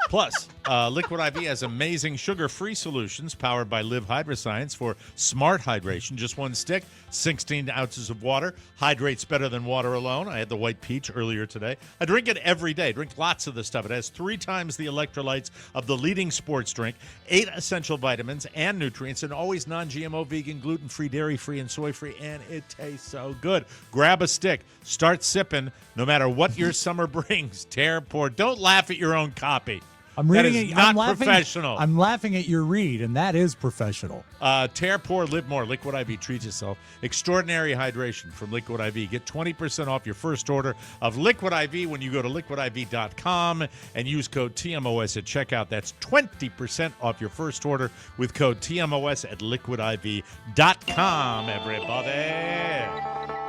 Plus, Liquid IV has amazing sugar-free solutions powered by Live Hydroscience for smart hydration. Just one stick, 16 ounces of water. Hydrates better than water alone. I had the white peach earlier today. I drink it every day. Drink lots of this stuff. It has 3 times the electrolytes of the leading sports drink, 8 essential vitamins and nutrients, and always non-GMO, vegan, gluten-free, dairy-free, and soy-free, and it tastes so good. Grab a stick. Start sipping no matter what your summer brings. Tear, pour. Don't laugh at your own copy. I'm reading that is it. not I'm laughing, professional. I'm laughing at your read, and that is professional. Tear, pour, live more. Liquid IV. Treat yourself. Extraordinary hydration from Liquid IV. Get 20% off your first order of Liquid IV when you go to liquidiv.com and use code TMOS at checkout. That's 20% off your first order with code TMOS at liquidiv.com, everybody.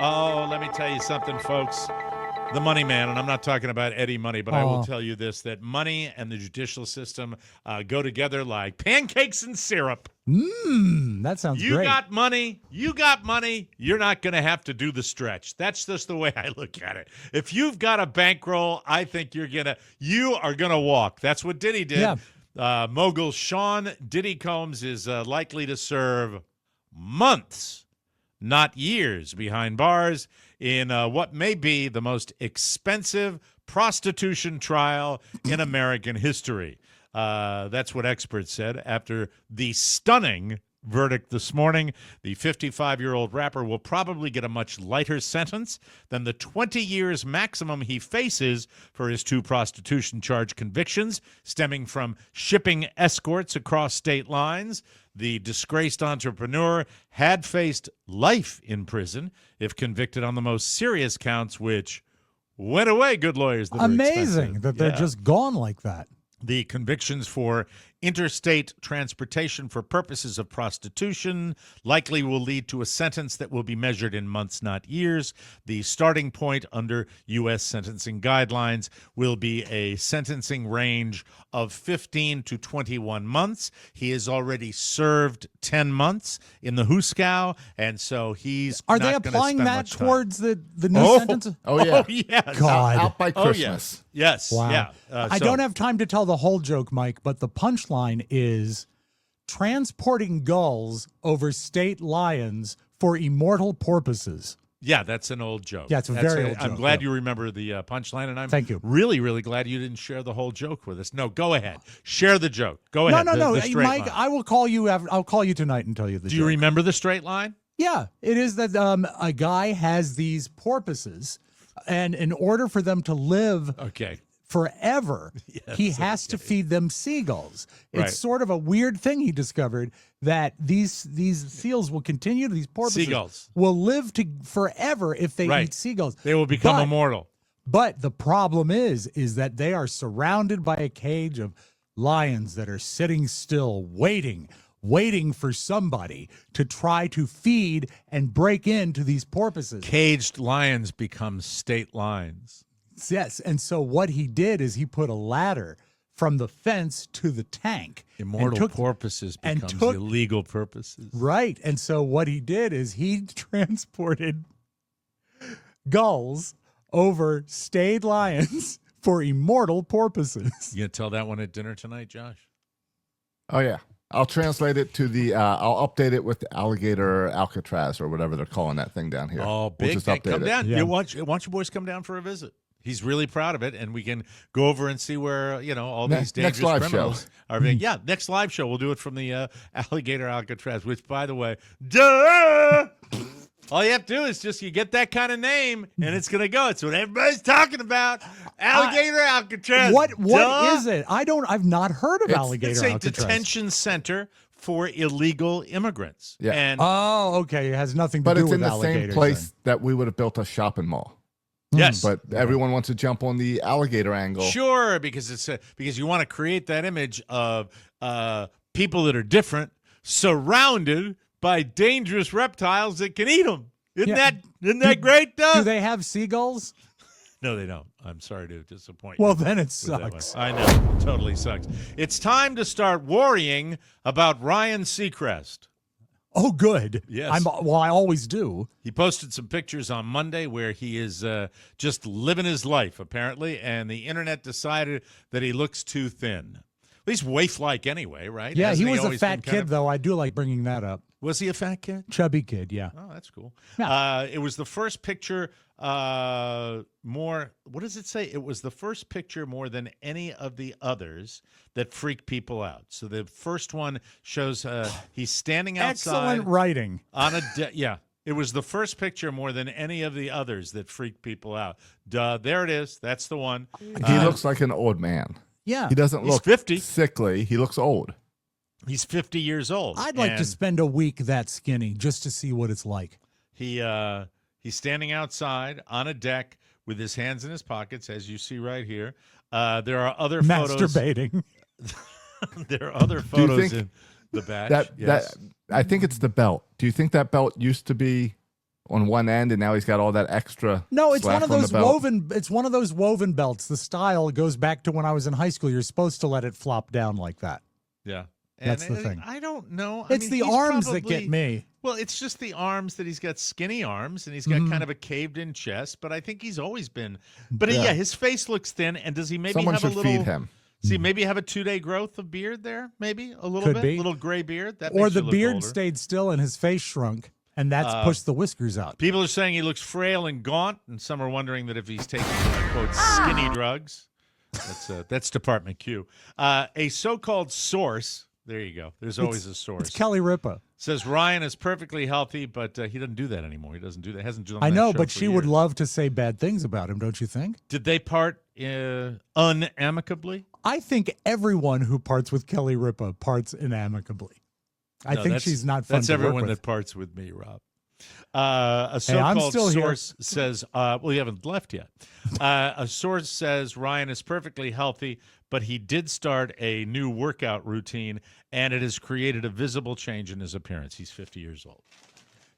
Oh, let me tell you something, folks. The money man, and I'm not talking about Eddie Money, but I will tell you this, that money and the judicial system go together like pancakes and syrup. That sounds great. You got money, you're not going to have to do the stretch. That's just the way I look at it. If you've got a bankroll, I think you are going to walk. That's what Diddy did. Yeah. Mogul Sean Diddy Combs is likely to serve months, not years, behind bars in what may be the most expensive prostitution trial in American history. That's what experts said after the stunning verdict this morning. The 55-year-old rapper will probably get a much lighter sentence than the 20 years maximum he faces for his 2 prostitution charge convictions stemming from shipping escorts across state lines. The disgraced entrepreneur had faced life in prison if convicted on the most serious counts, which went away, good lawyers. Amazing that they're just gone like that. The convictions for interstate transportation for purposes of prostitution likely will lead to a sentence that will be measured in months, not years. The starting point under U.S. sentencing guidelines will be a sentencing range of 15 to 21 months. He has already served 10 months in the Hooskow, and so he's Are not they gonna applying spend that much time. towards the new sentence? Oh, yeah. Oh, yes. God. Out by Oh, Christmas. yes. Wow. Yeah. I So- don't have time to tell the whole joke, Mike, but the punchline is transporting gulls over state lions for immortal porpoises. Yeah, that's an old joke. Yeah, it's a very old I'm joke, glad yeah. you remember the punchline, and I'm Thank you. really, really glad you didn't share the whole joke with us. No, go ahead. Share the joke. Go ahead. No. The straight Mike, line. I will call you. I'll call you tonight and tell you the Do joke. you remember the straight line? Yeah, it is that a guy has these porpoises, and in order for them to live forever, Yes, he has to feed them seagulls. Right. It's sort of a weird thing he discovered, that these seals will continue, these porpoises Seagulls. will live to forever if they Right. eat seagulls. They will become But- immortal. But the problem is that they are surrounded by a cage of lions that are sitting still, waiting for somebody to try to feed and break into these porpoises. Caged lions become state lions. Yes, and so what he did is he put a ladder from the fence to the tank. Immortal porpoises becomes illegal purposes. Right, and so what he did is he transported gulls over stayed lions for immortal porpoises. You gonna tell that one at dinner tonight, Josh? Oh yeah, I'll translate it to the. I'll update it with the alligator Alcatraz or whatever they're calling that thing down here. Oh, big! We'll just Hey, update come it. down. Yeah. You want your boys come down for a visit. He's really proud of it, and we can go over and see where all these dangerous Next live criminals show. are being. Yeah, next live show we'll do it from the alligator Alcatraz. Which, by the way, duh. All you have to do is you get that kind of name, and it's gonna go. It's what everybody's talking about. Alligator Alcatraz. What Duh. is it? I've not heard of alligator It's a Alcatraz. detention center for illegal immigrants. Yeah. And Oh, okay. It has nothing to But do it's with in the alligators. same place that we would have built a shopping mall. yes, But everyone wants to jump on the alligator angle. sure, because because you want to create that image of people that are different, surrounded by dangerous reptiles that can eat them. Isn't that great, though? Do they have seagulls? No, they don't. I'm sorry to disappoint you. Well, then it with that one. sucks. I know. It totally sucks. It's time to start worrying about Ryan Seacrest. Oh, good. Yes. I always do. He posted some pictures on Monday where he is just living his life, apparently, and the internet decided that he looks too thin. Well, he's waif-like anyway, right? Yeah, Hasn't he was a always fat been kind kid, though. I do like bringing that up. Was he a fat kid? Chubby kid, yeah. Oh, that's cool. Yeah. It was the first picture what does it say? It was the first picture more than any of the others that freaked people out. So the first one shows he's standing outside. Excellent writing. On a yeah. It was the first picture more than any of the others that freaked people out. Duh, there it is. That's the one. He looks like an old man. Yeah. He doesn't He's look 50. sickly. He looks old. He's 50 years old. I'd like to and spend a week that skinny just to see what it's like. He's standing outside on a deck with his hands in his pockets, as you see right here. There are other photos. Masturbating. There are other Do you photos think in the batch. That I think it's the belt. Do you think that belt used to be on one end and now he's got all that extra? No, it's slack one of on the those belt? woven. It's one of those woven belts. The style goes back to when I was in high school. You're supposed to let it flop down like that. Yeah. That's the thing. I don't know. It's the he's arms that probably- get me. Well, it's just the arms that he's got skinny arms and he's got kind of a caved in chest, but I think he's always been. But yeah, his face looks thin. And does he maybe Someone have a should little. feed him. See, maybe have a 2-day growth of beard there, maybe a little Could bit, be. little gray beard. That Or makes the you look beard older. stayed still and his face shrunk, and that's pushed the whiskers out. People are saying he looks frail and gaunt, and some are wondering that if he's taking quote skinny drugs. That's Department Q. A so-called source. There you go. There's always a source. It's Kelly Ripa. Says Ryan is perfectly healthy, but he doesn't do that anymore. He doesn't do that. Hasn't done. I that know, show but for she would years. love to say bad things about him, don't you think? Did they part unamicably? I think everyone who parts with Kelly Ripa parts inamicably. I No, think that's- she's not fun That's to work everyone with. that parts with me, Rob. A I'm so-called still here. source says, well, you haven't left yet. A source says Ryan is perfectly healthy, but he did start a new workout routine, and it has created a visible change in his appearance. He's 50 years old.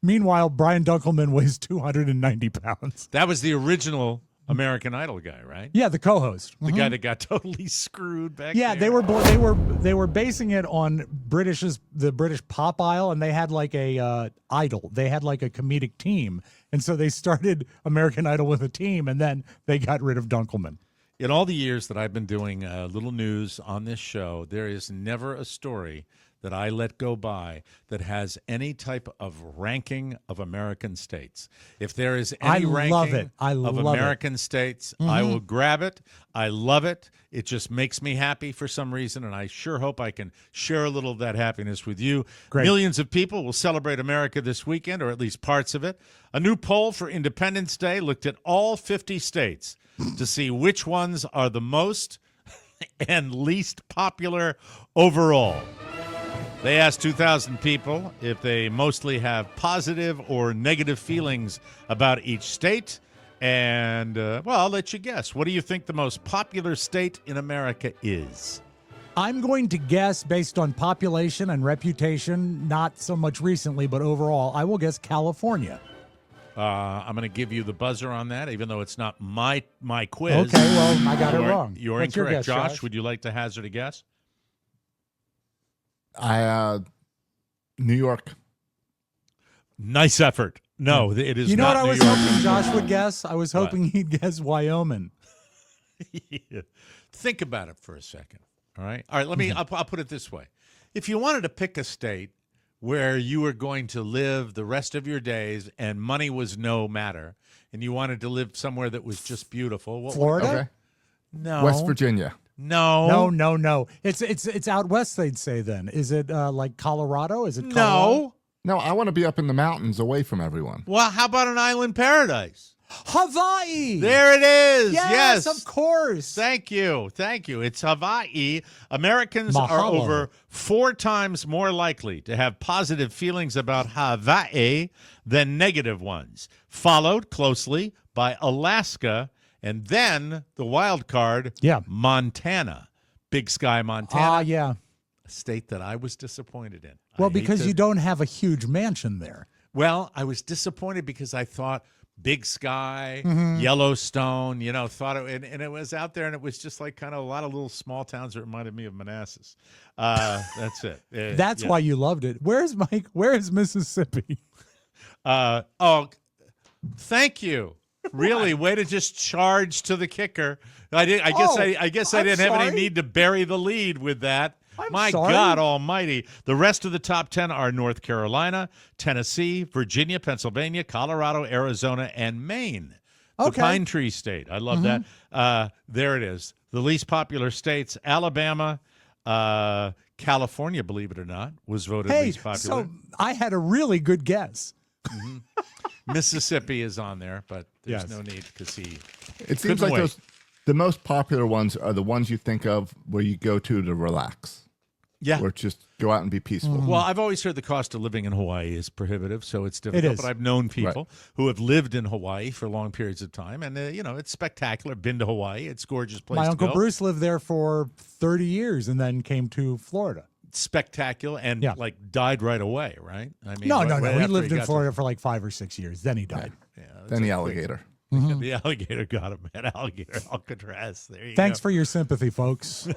Meanwhile, Brian Dunkelman weighs 290 pounds. That was the original American Idol guy, right? Yeah, the co-host. The guy that got totally screwed back Yeah, there. they were basing it on the British pop aisle, and they had like a idol. They had like a comedic team, and so they started American Idol with a team, and then they got rid of Dunkelman. In all the years that I've been doing little news on this show, there is never a story that I let go by that has any type of ranking of American states. If there is any ranking of American states, I will grab it. I love it. It just makes me happy for some reason, and I sure hope I can share a little of that happiness with you. Great. Millions of people will celebrate America this weekend, or at least parts of it. A new poll for Independence Day looked at all 50 states to see which ones are the most and least popular overall. They asked 2,000 people if they mostly have positive or negative feelings about each state. And, well, I'll let you guess. What do you think the most popular state in America is? I'm going to guess based on population and reputation, not so much recently, but overall, I will guess California. I'm going to give you the buzzer on that, even though it's not my quiz. Okay, well, I got it wrong. You're What's your incorrect. guess, Josh, would you like to hazard a guess? New York. Nice effort. No, it is You know not what I New was York. hoping Josh would guess? I was hoping he'd guess Wyoming. Yeah. Think about it for a second. All right. Let me. I'll put it this way: if you wanted to pick a state where you were going to live the rest of your days and money was no matter, and you wanted to live somewhere that was just beautiful, what Florida? Okay. No. West Virginia. No. No. It's out west, they'd say then. Is it like Colorado? Is it Colorado? No, I want to be up in the mountains away from everyone. Well, how about an island paradise? Hawaii. There it is. Yes, of course. Thank you. It's Hawaii. Americans are Mahalo. over 4 times more likely to have positive feelings about Hawaii than negative ones, followed closely by Alaska, and then the wild card, Montana. Big Sky, Montana. Yeah. A state that I was disappointed in. Well, because you don't have a huge mansion there. Well, I was disappointed because I thought Big Sky, Mhm. Yellowstone, thought it, and it was out there, and it was just like kind of a lot of little small towns that reminded me of Manassas. That's it. That's why you loved it. Where's Mike? Where is Mississippi? Thank you. Really, way to just charge to the kicker. I guess I didn't have any need to bury the lead with that. My sorry. God almighty. The rest of the top 10 are North Carolina, Tennessee, Virginia, Pennsylvania, Colorado, Arizona, and Maine. The Okay. Pine Tree State. I love that. There it is. The least popular states, Alabama, California, believe it or not, was voted least popular. So I had a really good guess. Mississippi is on there, but there's Yes. no need because he It seems couldn't like wait. the most popular ones are the ones you think of where you go to relax. Yeah. Or just go out and be peaceful. Well, I've always heard the cost of living in Hawaii is prohibitive, so it's difficult. is. But I've known people who have lived in Hawaii for long periods of time, and it's spectacular. Been to Hawaii; it's a gorgeous place. My to Uncle go. Bruce lived there for 30 years and then came to Florida. Spectacular, and died right away. Right? I mean, No. right He after lived in got Florida for like 5 or 6 years. Then he died. Then the alligator. The alligator got him, man. Alligator Alcatraz. There you Thanks go. for your sympathy, folks.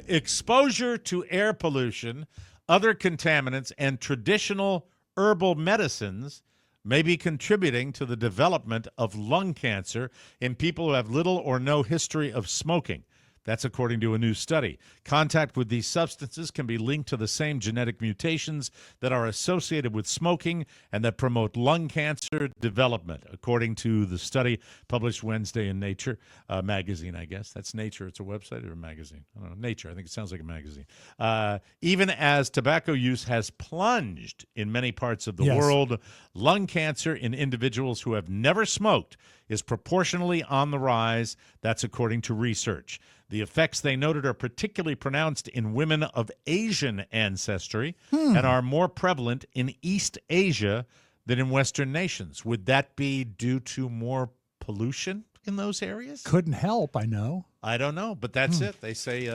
Exposure to air pollution, other contaminants, and traditional herbal medicines may be contributing to the development of lung cancer in people who have little or no history of smoking. That's according to a new study. Contact with these substances can be linked to the same genetic mutations that are associated with smoking and that promote lung cancer development, according to the study published Wednesday in Nature magazine, I guess. That's Nature. It's a website or a magazine? I don't know. Nature. I think it sounds like a magazine. Even as tobacco use has plunged in many parts of the world, lung cancer in individuals who have never smoked is proportionally on the rise. That's according to research. The effects they noted are particularly pronounced in women of Asian ancestry and are more prevalent in East Asia than in Western nations. Would that be due to more pollution in those areas? Couldn't help, I know. I don't know, but that's it. They say,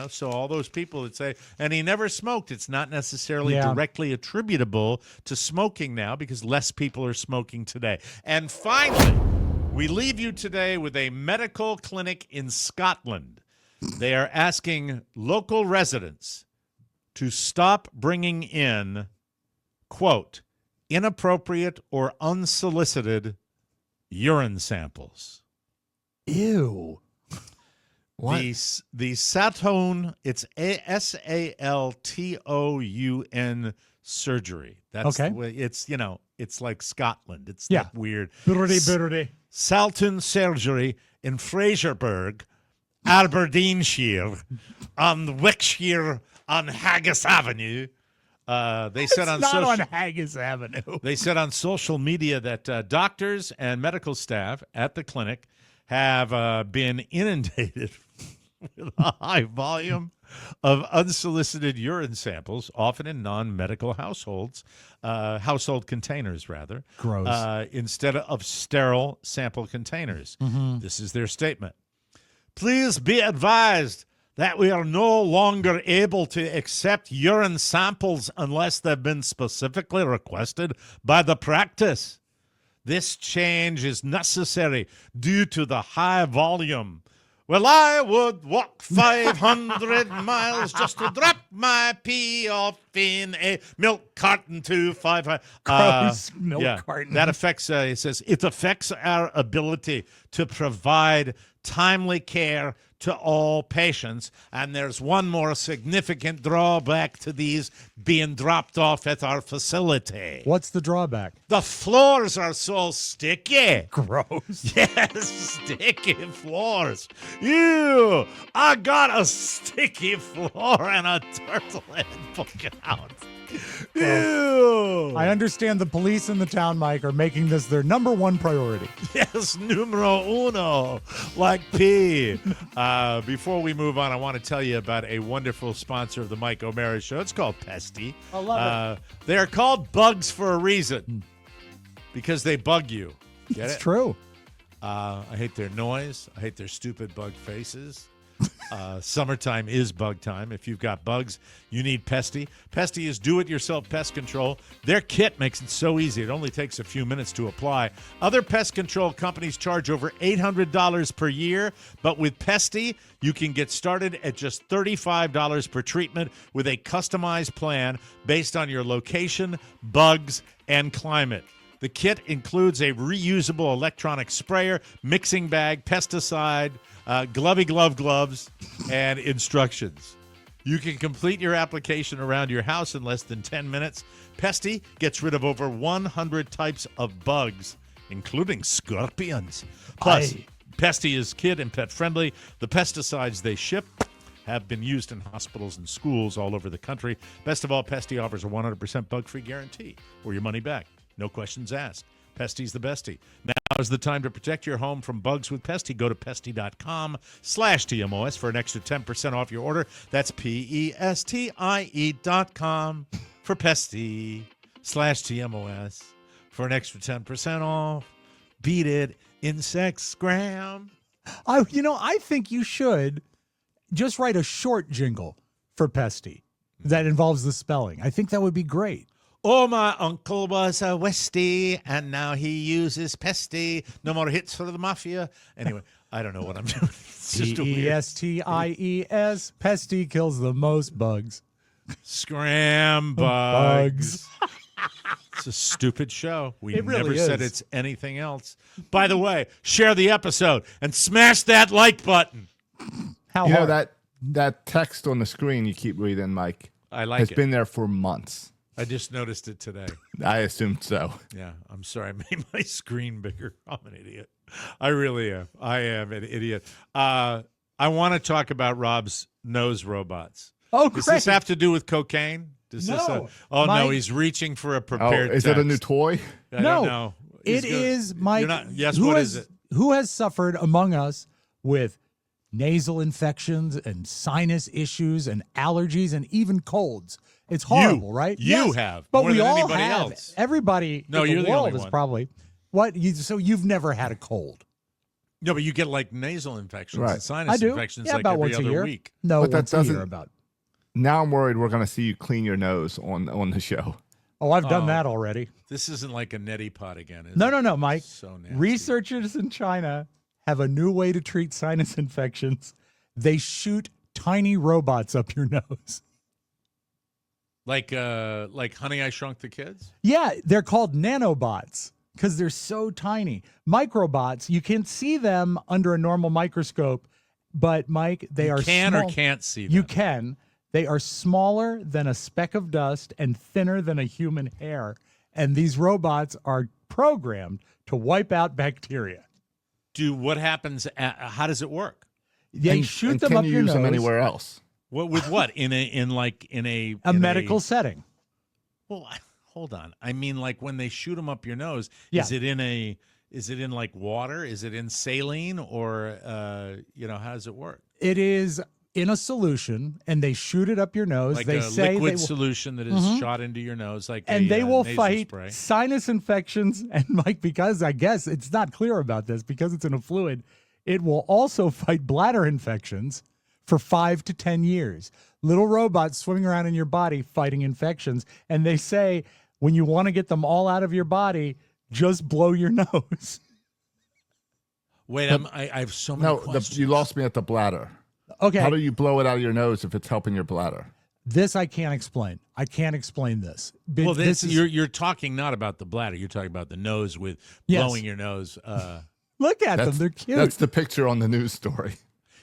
so all those people that say, and he never smoked, it's not necessarily directly attributable to smoking now because less people are smoking today. And finally, we leave you today with a medical clinic in Scotland. They are asking local residents to stop bringing in, quote, inappropriate or unsolicited urine samples. Ew. What? The Saltoun, it's Saltoun surgery. That's Okay. the way, it's, it's like Scotland. It's Yeah. that weird. Birdie. Saltoun surgery in Fraserburgh, Aberdeenshire, on Wickshire on Haggis Avenue. They said It's not on Haggis Avenue. They said on social media that doctors and medical staff at the clinic have been inundated with a high volume of unsolicited urine samples, often in non-medical household containers, rather. Gross. Instead of sterile sample containers. Mm-hmm. This is their statement. Please be advised that we are no longer able to accept urine samples unless they've been specifically requested by the practice. This change is necessary due to the high volume. Well, I would walk 500 miles just to drop my pee off in a milk carton to 500. Gross milk carton. That affects, it says, it affects our ability to provide timely care to all patients. And there's one more significant drawback to these being dropped off at our facility. What's the drawback? The floors are so sticky. Gross. Yes, sticky floors. Ew, I got a sticky floor and a turtle head poking out. Ew. I understand the police in the town, Mike, are making this their number one priority. Yes, numero uno, like P. Before we move on, I want to tell you about a wonderful sponsor of the Mike O'Mara Show. It's called Pesty. I love it. They are called bugs for a reason, because they bug you. Get It's it? true. I hate their noise. I hate their stupid bug faces. Summertime is bug time. If you've got bugs, you need Pesty. Pesty is do-it-yourself pest control. Their kit makes it so easy. It only takes a few minutes to apply. Other pest control companies charge over $800 per year, but with Pesty, you can get started at just $35 per treatment with a customized plan based on your location, bugs, and climate. The kit includes a reusable electronic sprayer, mixing bag, pesticide, glovey glove gloves, and instructions. You can complete your application around your house in less than 10 minutes. Pesty gets rid of over 100 types of bugs, including scorpions. Plus, Pesty is kid and pet friendly. The pesticides they ship have been used in hospitals and schools all over the country. Best of all, Pesty offers a 100% bug-free guarantee or your money back. No questions asked. Pesty's the bestie. Now is the time to protect your home from bugs with Pesty. Go to pesty.com/TMOS for an extra 10% off your order. That's PESTIE.com for Pesty/TMOS for an extra 10% off. Beat it. Insects scram. I think you should just write a short jingle for Pesty that involves the spelling. I think that would be great. Oh, my uncle was a Westie, and now he uses Pesty. No more hits for the mafia. Anyway, I don't know what I'm doing. It's just a weird... Pesties. Pesty kills the most bugs. Scram bugs. It's a stupid show. We It really never said is. it's anything else. By the way, share the episode and smash that like button. How You know hard? that text on the screen you keep reading, Mike, I like has it. been there for months. I just noticed it today. I assumed so. Yeah, I'm sorry. I made my screen bigger. I'm an idiot. I really am. I am an idiot. I want to talk about Rob's nose robots. Oh, Does great. this have to do with cocaine? Does this? No. Oh no, Mike- he's reaching for a Oh, prepared. is it a new text. toy? I No. don't know. It is, Mike. You're not, yes. who What has, is it? Who has suffered among us with nasal infections and sinus issues and allergies and even colds? It's horrible, right? You Yes, have, but more we than all anybody have. else. Everybody No, in you're the the world only is one. probably so you've never had a cold. No, but you get like nasal infections Right. and sinus I do. infections Yeah, like about every once a other year. week. No, But that once a year doesn't- about. Now I'm worried we're going to see you clean your nose on the show. Oh, I've done Oh. that already. This isn't like a neti pot again, is No, it? no, Mike. So nasty. Researchers in China have a new way to treat sinus infections. They shoot tiny robots up your nose. Like Honey, I Shrunk the Kids. Yeah, they're called nanobots. because they're so tiny. Microbots, you can see them under a normal microscope, but Mike, they You are can small. or can't see them? You can. They are smaller than a speck of dust and thinner than a human hair. And these robots are programmed to wipe out bacteria. What happens? How does it work? They shoot them can up you your use nose. them anywhere else? With what? In a medical setting. Well, hold on. I mean, like when they shoot them up your nose, Yeah. is it in like water? Is it in saline or how does it work? It is in a solution, and they shoot it up your nose. Like they a say liquid they will, solution that is shot into your nose, and they will nasal fight spray. sinus infections. And Mike, because I guess it's not clear about this, because it's in a fluid, it will also fight bladder infections for 5 to 10 years. Little robots swimming around in your body fighting infections. And they say when you want to get them all out of your body, just blow your nose. Wait, I have so many questions. You lost me at the bladder. Okay. How do you blow it out of your nose if it's helping your bladder? This I can't explain. I can't explain this. Well, this is, you're talking not about the bladder. You're talking about the nose with Yes. blowing your nose. Look at them. They're cute. That's the picture on the news story.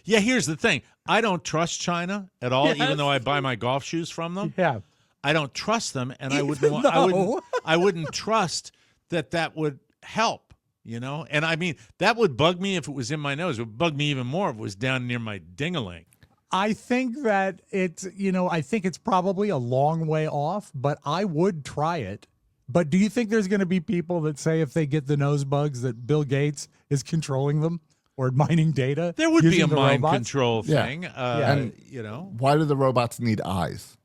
Yeah, here's the thing. I don't trust China at all, Yes. even though I buy my golf shoes from them. Yeah. I don't trust them, and I Even wouldn't. though- I wouldn't trust that would help. And I mean that would bug me if it was in my nose. It would bug me even more if it was down near my ding-a-ling. I think that I think it's probably a long way off, but I would try it. But do you think there's going to be people that say if they get the nose bugs that Bill Gates is controlling them or mining data? There would be using a the mind robots? control Yeah. thing. And You know, Why do the robots need eyes?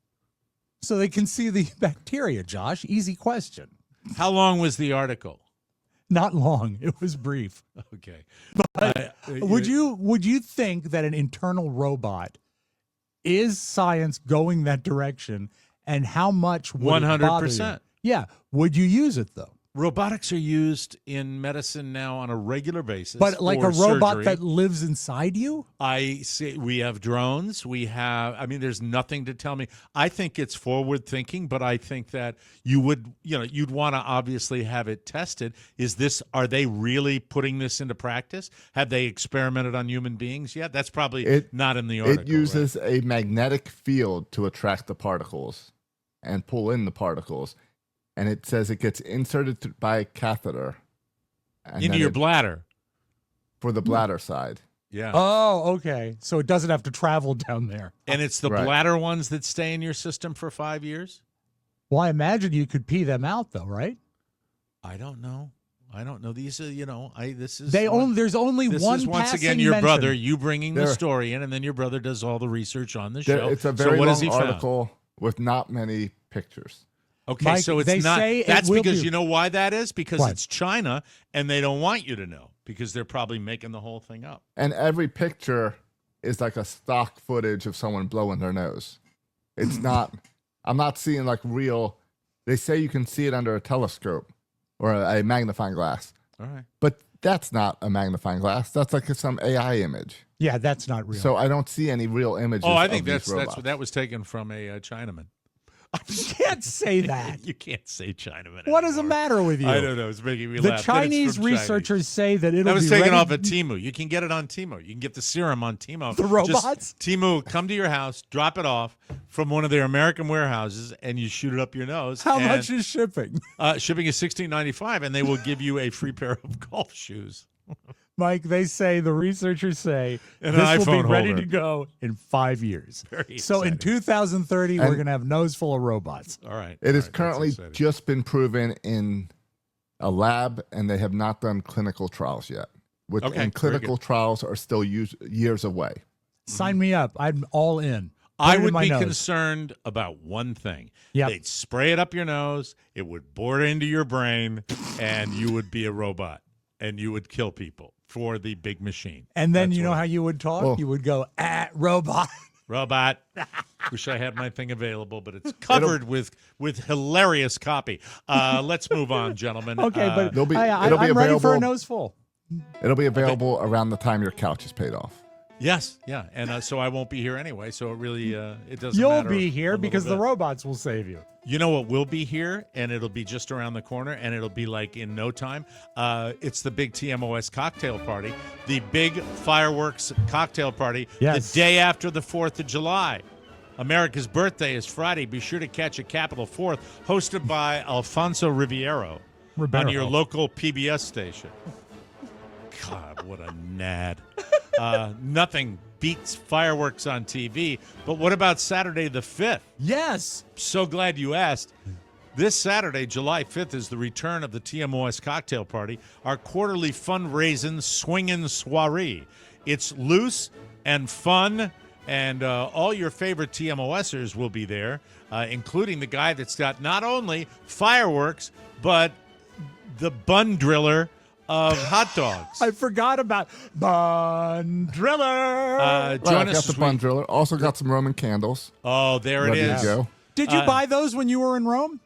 So they can see the bacteria, Josh. Easy question. how long was the article? Not long. It was brief. Okay. Would you think that an internal robot is science going that direction, and how much would it bother you? 100%. Yeah. Would you use it though? Robotics are used in medicine now on a regular basis. But like for a robot surgery. that lives inside you? I see. We have drones. There's nothing to tell me. I think it's forward thinking, but I think that you'd want to obviously have it tested. Are they really putting this into practice? Have they experimented on human beings yet? That's probably not in the article. It uses a magnetic field to attract the particles and pull in the particles. And it says it gets inserted by a catheter. And into then your bladder. For the bladder side. Yeah. Oh, okay. So it doesn't have to travel down there. And it's the Right. bladder ones that stay in your system for 5 years? Well, I imagine you could pee them out though, right? I don't know. These are, this is. There's only This one is once passing again your mention. brother, you bringing the There- story in, and then your brother does all the research on the show. It's a So very what has long he found? article with not many pictures. Okay, Mike, so they it's not. say it That's will because be- you know why that is? Because What? it's China, and they don't want you to know because they're probably making the whole thing up. And every picture is like a stock footage of someone blowing their nose. It's not, I'm not seeing like real, they say you can see it under a telescope or a magnifying glass. All right. But that's not a magnifying glass. That's like some AI image. Yeah, that's not real. So I don't see any real images. Oh, I think of these robots. that was taken from a Chinaman. you can't say that. You can't say Chinaman. What is the anymore. matter with you? I don't know. It's making me The laugh. That it's Chinese from researchers say that it'll That was be taken ready- off at Temu. You can get it on Temu. You can get the serum on Temu. The robots? Just Temu, come to your house, drop it off from one of their American warehouses, and you shoot it up your nose. How and, much is shipping? shipping is $16.95, and they will give you a free pair of golf shoes. Mike, the researchers say And this an will be iPhone ready holder. to go in 5 years. Very So in exciting. 2030, we're going to have nose full of robots. All right. It All is right, currently that's exciting. just been proven in a lab, and they have not done clinical trials yet. Okay, very And clinical trials are still years away. Sign me up. I'm all in. Put I it in would my be nose. concerned about one thing. Yep. They'd spray it up your nose, it would bore into your brain, and you would be a robot, and you would kill people for the big machine. And then That's you know what- how you would talk? Oh. You would go, robot. Robot. Wish I had my thing available, but it's covered with hilarious copy. Let's move on, gentlemen. Okay, but It'll be I'm ready for a available- nose full. It'll be available around the time your couch is paid off. Yes, yeah, and so I won't be here anyway. So it really it doesn't. You'll matter be a here little because the bit. robots will save you. You know what will be here, and it'll be just around the corner, and it'll be like in no time. It's the big TMOS cocktail party, the big fireworks cocktail party, Yes. the day after the 4th of July. America's birthday is Friday. Be sure to catch a Capital 4th, hosted by Alfonso Ribeiro on your local PBS station. God, what a nad. Nothing beats fireworks on TV. But what about Saturday the 5th? Yes. So glad you asked. This Saturday, July 5th, is the return of the TMOS Cocktail Party, our quarterly fundraising swinging soiree. It's loose and fun, and all your favorite TMOSers will be there, including the guy that's got not only fireworks, but the bun driller of hot dogs. I forgot about Bun Driller. Join got us the as bun we- driller. Also got some Roman candles. Oh, there it Ready is. to go. Did you buy those when you were in Rome?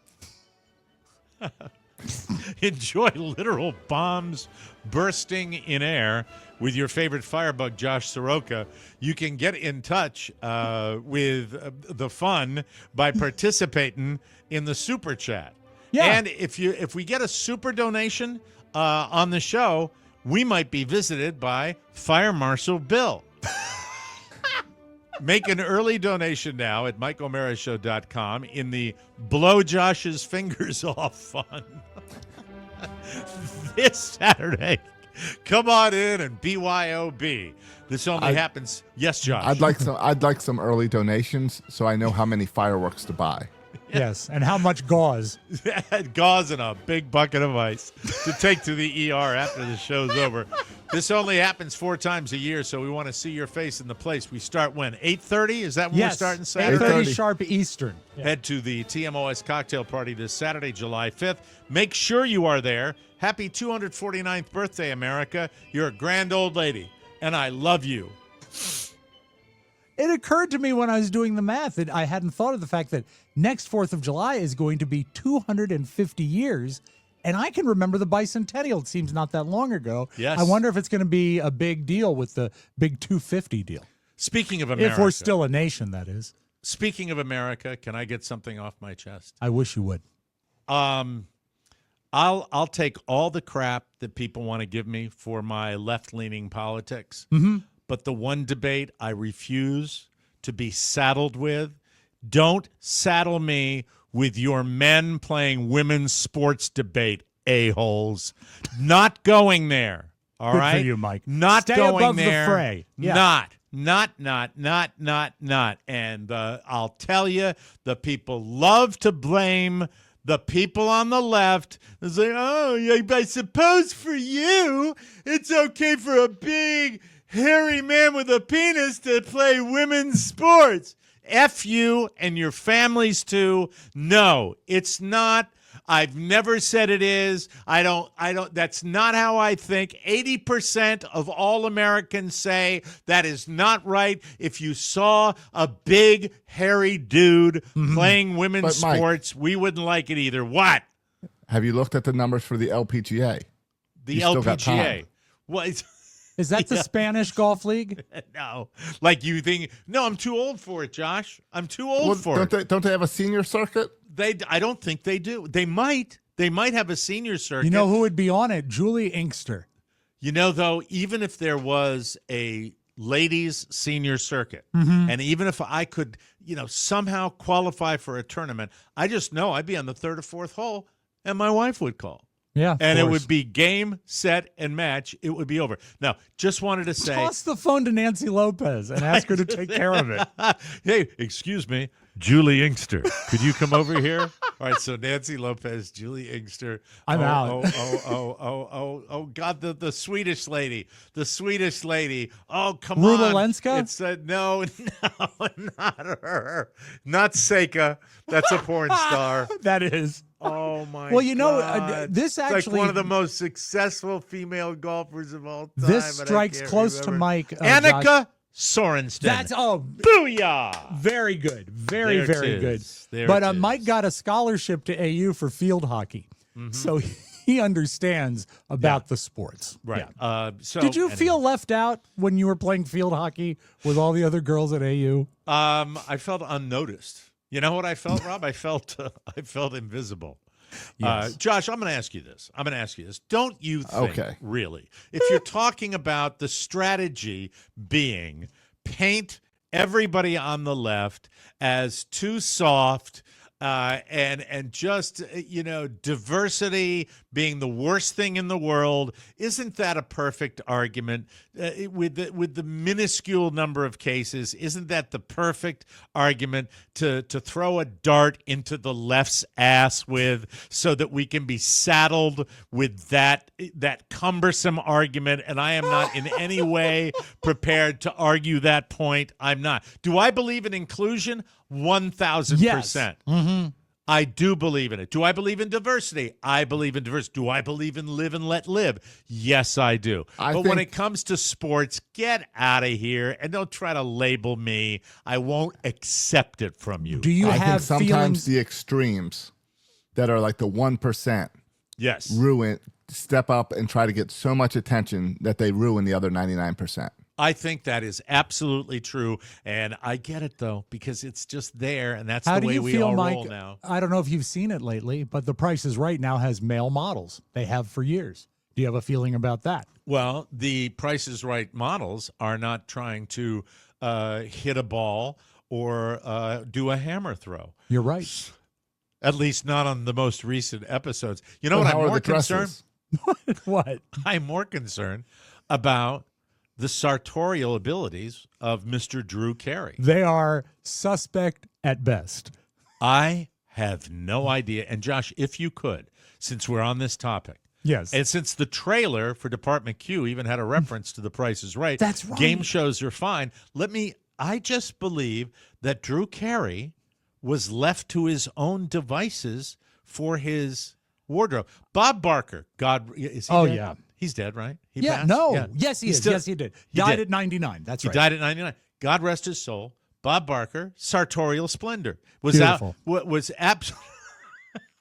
Enjoy literal bombs bursting in air with your favorite firebug, Josh Soroka. You can get in touch with the fun by participating in the super chat. Yeah. And if we get a super donation on the show, we might be visited by Fire Marshal Bill. Make an early donation now at MikeO'MaraShow.com in the Blow Josh's Fingers Off fund. This Saturday, come on in and BYOB. This only happens. Yes, Josh. I'd like some early donations so I know how many fireworks to buy. Yes. And how much gauze? Gauze and a big bucket of ice to take to the ER after the show's over. This only happens 4 times a year, so we want to see your face in the place. We start when? 8:30? Is that when we're starting Saturday? 8:30 sharp Eastern. Head to the TMOS cocktail party this Saturday, July 5th. Make sure you are there. Happy 249th birthday, America. You're a grand old lady, and I love you. It occurred to me when I was doing the math that I hadn't thought of the fact that next 4th of July is going to be 250 years. And I can remember the bicentennial. It seems not that long ago. Yes. I wonder if it's going to be a big deal with the big 250 deal. Speaking of America. If we're still a nation, that is. Speaking of America, can I get something off my chest? I wish you would. I'll take all the crap that people want to give me for my left-leaning politics. Mm-hmm. But the one debate I refuse to be saddled with, don't saddle me with your men playing women's sports debate, a-holes. Not going there, all Good right? for you, Mike. Not Stay going above there. the fray. Yeah. Not. And I'll tell you, the people love to blame the people on the left. They say, oh, I suppose for you, it's okay for a big, hairy man with a penis to play women's sports. F you and your families too. No, it's not. I've never said it is. I don't, that's not how I think. 80% of all Americans say that is not right. If you saw a big, hairy dude playing women's But, Mike, sports, we wouldn't like it either. What? Have you looked at the numbers for the LPGA? The You still got LPGA. time. What? Is that the Spanish golf league? No. Like you think, no, I'm too old for it, Josh. I'm too old Well, for it. don't they have a senior circuit? I don't think they do. They might. They might have a senior circuit. You know who would be on it? Julie Inkster. You know, though, even if there was a ladies senior circuit, Mhm. and even if I could, somehow qualify for a tournament, I just know I'd be on the 3rd or 4th hole, and my wife would call. Yeah, of And it course. would be game, set, and match. It would be over. Now, just wanted to say. Toss the phone to Nancy Lopez and ask her to take care of it. Hey, excuse me, Julie Inkster. Could you come over here? All right, so Nancy Lopez, Julie Inkster. I'm out. Oh, God, the Swedish lady. The Swedish lady. Oh, come Rula on. Lenska? It's no, not her. Not Seika. That's a porn star. That is. Oh, my Well, God. this It's like actually. one of the most successful female golfers of all time. This and I strikes can't close to remember. Mike. Annika Josh. Sorensen. That's Booyah! very good. Very, There it very good. is. There But it Mike is. got a scholarship to AU for field hockey. Mm-hmm. So he understands about the sports. Right. Yeah. So Did you anyway. feel left out when you were playing field hockey with all the other girls at AU? I felt unnoticed. You know what I felt, Rob? I felt invisible. Yes. Josh, I'm going to ask you this. Don't you think, really, if you're talking about the strategy being paint everybody on the left as too soft, and just, diversity being the worst thing in the world, isn't that a perfect argument? With the minuscule number of cases, isn't that the perfect argument to throw a dart into the left's ass with, so that we can be saddled with that cumbersome argument? And I am not in any way prepared to argue that point. I'm not. Do I believe in inclusion? 1,000%. Yes. Mm-hmm. I do believe in it. Do I believe in diversity? I believe in diversity. Do I believe in live and let live? Yes, I do. But when it comes to sports, get out of here and don't try to label me. I won't accept it from you. Do you I have think sometimes feelings? the extremes that are like the 1%, yes, step up and try to get so much attention that they ruin the other 99%. I think that is absolutely true, and I get it, though, because it's just there, and that's How the do way you we feel, all Mike? roll now. I don't know if you've seen it lately, but The Price is Right now has male models. They have for years. Do you have a feeling about that? Well, the Price is Right models are not trying to hit a ball or do a hammer throw. You're right. At least not on the most recent episodes. You know But what how I'm are more the dresses? concerned? What? I'm more concerned about the sartorial abilities of Mr. Drew Carey. They are suspect at best. I have no idea. And Josh, if you could, since we're on this topic, Yes. and since the trailer for Department Q even had a reference to The Price is Right, That's right. Game shows are fine. I just believe that Drew Carey was left to his own devices for his wardrobe. Bob Barker, is he dead? Yeah. He's dead, right? He Yeah, passed? no. Yeah. Yes, he He's is. still- Yes, he did. He Died did. at 99. That's He right. died at 99. God rest his soul. Bob Barker, sartorial splendor. Beautiful. Was absolutely,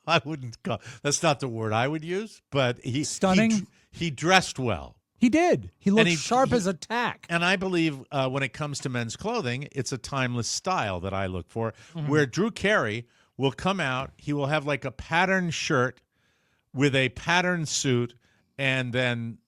I wouldn't call, that's not the word I would use, but Stunning. He dressed well. He did. He looked he- sharp he- as a tack. And I believe when it comes to men's clothing, it's a timeless style that I look for, where Drew Carey will come out, he will have like a patterned shirt with a patterned suit and then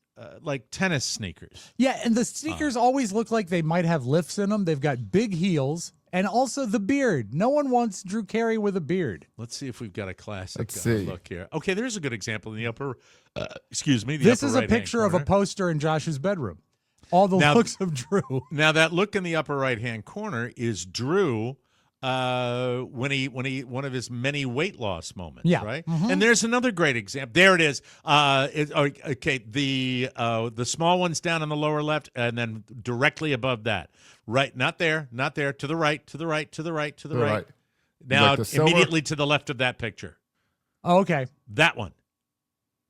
like tennis sneakers. Yeah, and the sneakers always look like they might have lifts in them. They've got big heels and also the beard. No one wants Drew Carey with a beard. Let's see if we've got a classic Let's see. look here. Okay, there's a good example in the upper, This is a picture of a poster in Josh's bedroom. All the Now- looks of Drew. Now that look in the upper right-hand corner is Drew when he one of his many weight loss moments, Yeah. right? Mhm. And there's another great example. There it is. Okay, the small one's down on the lower left, and then directly above that, right? Not there, to the right, to the right, to the right, to the To the right. right. Now Like the silver? immediately to the left of that picture, Oh, okay. that one.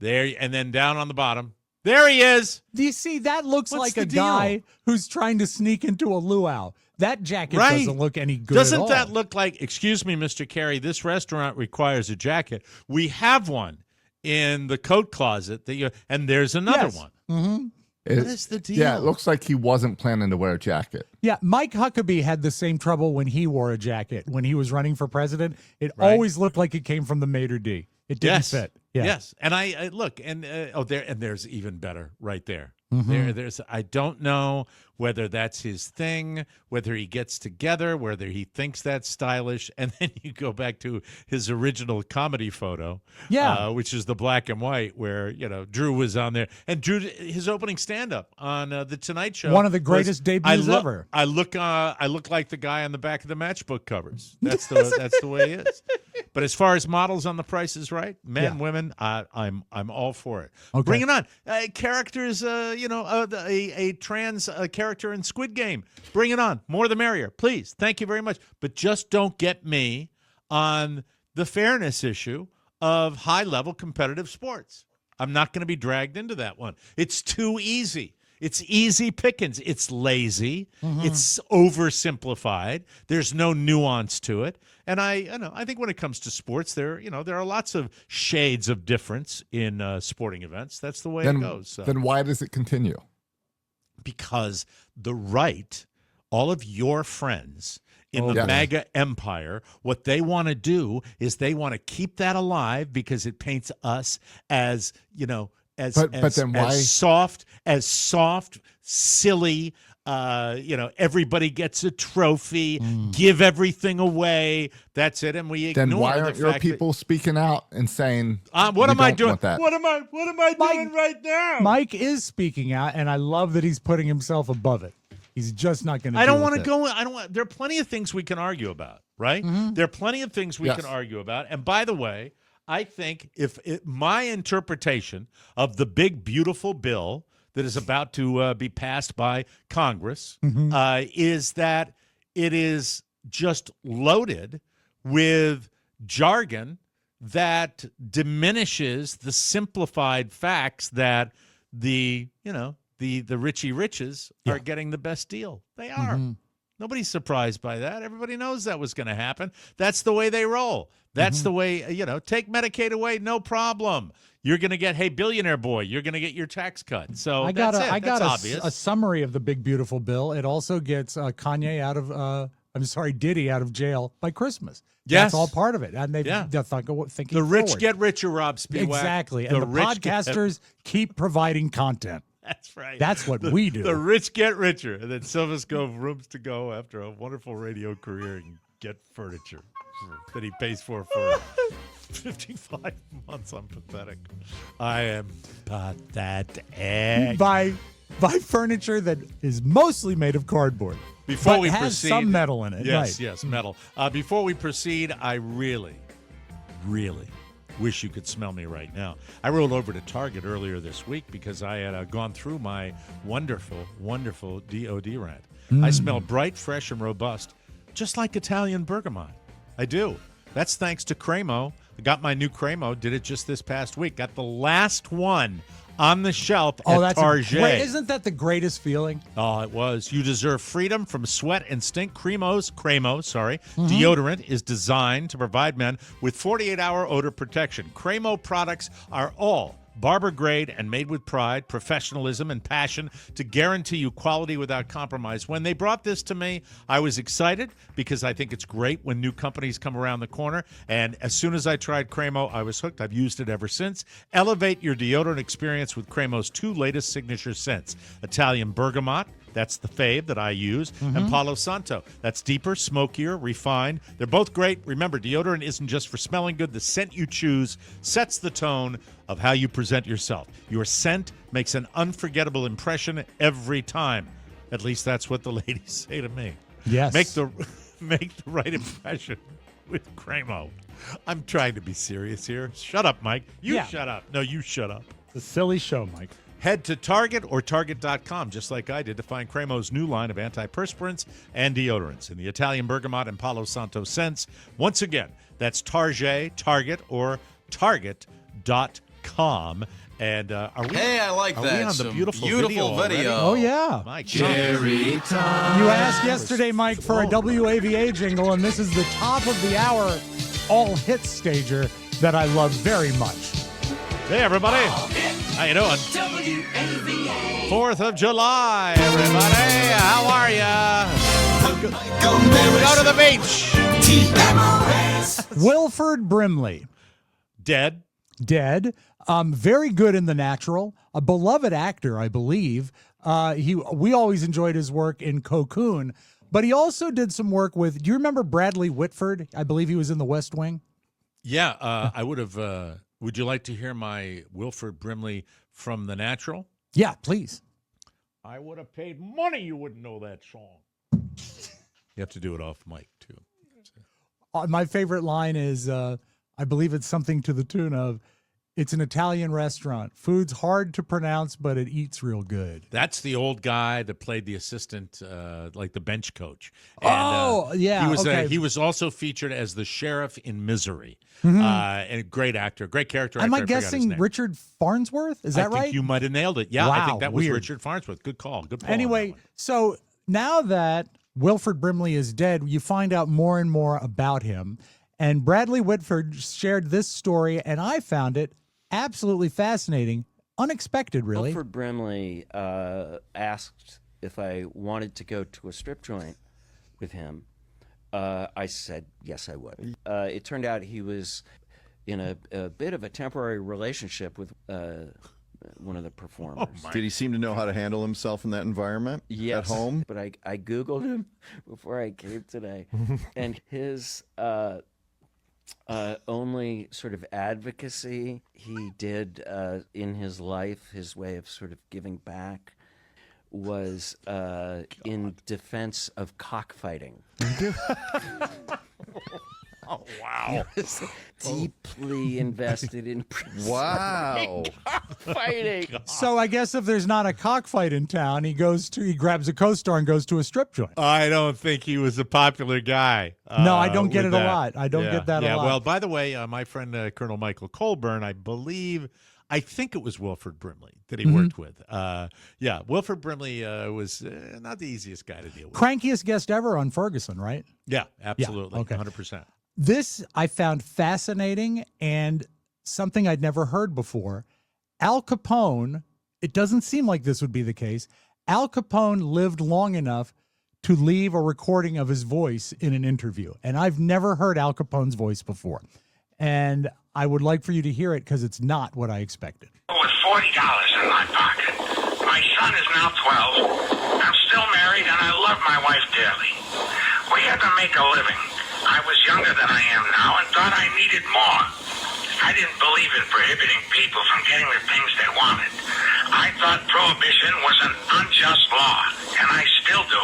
There, and then down on the bottom. There he is. Do you see, that looks What's like the a guy who's trying to sneak into a luau. That jacket Right. doesn't look any good Doesn't at all. that look like, excuse me, Mr. Carey, this restaurant requires a jacket. We have one in the coat closet and there's another Yes. one. Mm-hmm. What is the deal? Yeah, it looks like he wasn't planning to wear a jacket. Yeah, Mike Huckabee had the same trouble when he wore a jacket. When he was running for president, it Right. always looked like it came from the maitre d'. It didn't Yes. fit. Yeah. Yes. And I look, and there's even better right there. Mhm. There's I don't know whether that's his thing, whether he gets together, whether he thinks that's stylish, and then you go back to his original comedy photo, Yeah. which is the black and white, where Drew was on there, and Drew his opening stand up on the Tonight Show, One of the was, greatest debuts ever. I look like the guy on the back of the matchbook covers. That's the way he is. But as far as models on The Price is Right, men, Yeah. women, I'm all for it. Okay. Bring it on. Characters, a trans character in Squid Game. Bring it on. More the merrier, please. Thank you very much. But just don't get me on the fairness issue of high-level competitive sports. I'm not going to be dragged into that one. It's too easy. It's easy pickings. It's lazy. Mm-hmm. It's oversimplified. There's no nuance to it. And I think when it comes to sports, there are lots of shades of difference in sporting events. That's the way it goes. So. Then why does it continue? Because the right, all of your friends in the MAGA empire, what they want to do is they want to keep that alive because it paints us as, as soft, silly, everybody gets a trophy, give everything away. That's it. And we ignore then why aren't your people speaking out and saying, what am I doing? What am I doing right now? Mike is speaking out, and I love that he's putting himself above it. He's just not going to. I don't want to go. There are plenty of things we can argue about, right? Mm-hmm. There are plenty of things we can argue about. And by the way, I think my interpretation of the big, beautiful bill that is about to be passed by Congress is that it is just loaded with jargon that diminishes the simplified facts that the Richie Riches are getting the best deal. They are. Mm-hmm. Nobody's surprised by that. Everybody knows that was going to happen. That's the way they roll. That's the way, take Medicaid away, no problem. You're going to get, hey, billionaire boy, you're going to get your tax cut. So I got that's obvious. a summary of the big, beautiful bill. It also gets Diddy out of jail by Christmas. Yes. That's all part of it. And they're thinking the rich forward. get richer, Rob Spiewak. Exactly. And the podcasters keep providing content. That's right. That's what we do. The rich get richer. And then some of us go rooms to go after a wonderful radio career and get furniture that he pays for 55 months. I'm pathetic. I am pathetic. Buy furniture that is mostly made of cardboard. Before we has proceed, some metal in it. Yes, right. yes, metal. Before we proceed, I really, really wish you could smell me right now. I rolled over to Target earlier this week because I had gone through my wonderful, wonderful deodorant. I smell bright, fresh, and robust, just like Italian bergamot. I do. That's thanks to Cremo. I got my new Cremo, did it just this past week. Got the last one on the shelf at Target. Isn't that the greatest feeling? Oh, it was. You deserve freedom from sweat and stink. Cremo, deodorant is designed to provide men with 48-hour odor protection. Cremo products are all barber grade and made with pride, professionalism, and passion to guarantee you quality without compromise. When they brought this to me, I was excited because I think it's great when new companies come around the corner. And as soon as I tried Cremo, I was hooked. I've used it ever since. Elevate your deodorant experience with Cremo's two latest signature scents: Italian Bergamot, that's the fave that I use, and Palo Santo. That's deeper, smokier, refined. They're both great. Remember, deodorant isn't just for smelling good. The scent you choose sets the tone of how you present yourself. Your scent makes an unforgettable impression every time. At least that's what the ladies say to me. Yes. Make the right impression with Cremo. I'm trying to be serious here. Shut up, Mike. Shut up. No, you shut up. It's a silly show, Mike. Head to Target or Target.com, just like I did, to find Cremo's new line of antiperspirants and deodorants in the Italian Bergamot and Palo Santo scents. Once again, that's Target, or Target.com. And are we? Hey, I like that. We on the Some beautiful video. Oh, yeah. My Cherry time. You asked yesterday, Mike, for a WAVA jingle, and this is the top of the hour all hits stager that I love very much. Hey, everybody. How you doing? 4th of July, everybody. How are ya? Go to the beach. Wilford Brimley. Dead. Very good in The Natural. A beloved actor, I believe. We always enjoyed his work in Cocoon, but he also did some work with, do you remember Bradley Whitford? I believe he was in The West Wing. Yeah, I would have. Would you like to hear my Wilford Brimley from The Natural? Yeah, please. I would have paid money. You wouldn't know that song. You have to do it off mic, too. My favorite line is, I believe it's something to the tune of, It's an Italian restaurant. Food's hard to pronounce, but it eats real good. That's the old guy that played the assistant, like the bench coach. And, yeah. He was also featured as the sheriff in Misery. Mhm. And a great actor, great character. Am I actor. forgot his guessing name. Richard Farnsworth? Is that I think right? you might have nailed it. Yeah, I Wow, think that was weird. Richard Farnsworth. Good call. Good call. Anyway, so now that Wilford Brimley is dead, you find out more and more about him. And Bradley Whitford shared this story, and I found it absolutely fascinating. Unexpected, really. Wilford Brimley asked if I wanted to go to a strip joint with him. I said, yes, I would. It turned out he was in a bit of a temporary relationship with one of the performers. Did he seem to know how to handle himself in that environment Yes, at home? but I Googled him before I came today, and his only sort of advocacy he did in his life, his way of sort of giving back, was in defense of cockfighting. Oh, wow. He was deeply invested in Wow. cockfighting. So I guess if there's not a cockfight in town, he grabs a co-star and goes to a strip joint. I don't think he was a popular guy. No, I don't get with it a that. lot. I don't get that a lot. Well, by the way, my friend Colonel Michael Colburn, I think it was Wilford Brimley that he worked with. Wilford Brimley was not the easiest guy to deal with. Crankiest guest ever on Ferguson, right? Yeah, absolutely. okay. 100%. This I found fascinating and something I'd never heard before. Al Capone, it doesn't seem like this would be the case. Al Capone lived long enough to leave a recording of his voice in an interview. And I've never heard Al Capone's voice before. And I would like for you to hear it because it's not what I expected. With $40 in my pocket. My son is now 12. I'm still married and I love my wife dearly. We had to make a living. I was younger than I am now and thought I needed more. I didn't believe in prohibiting people from getting the things they wanted. I thought prohibition was an unjust law, and I still do.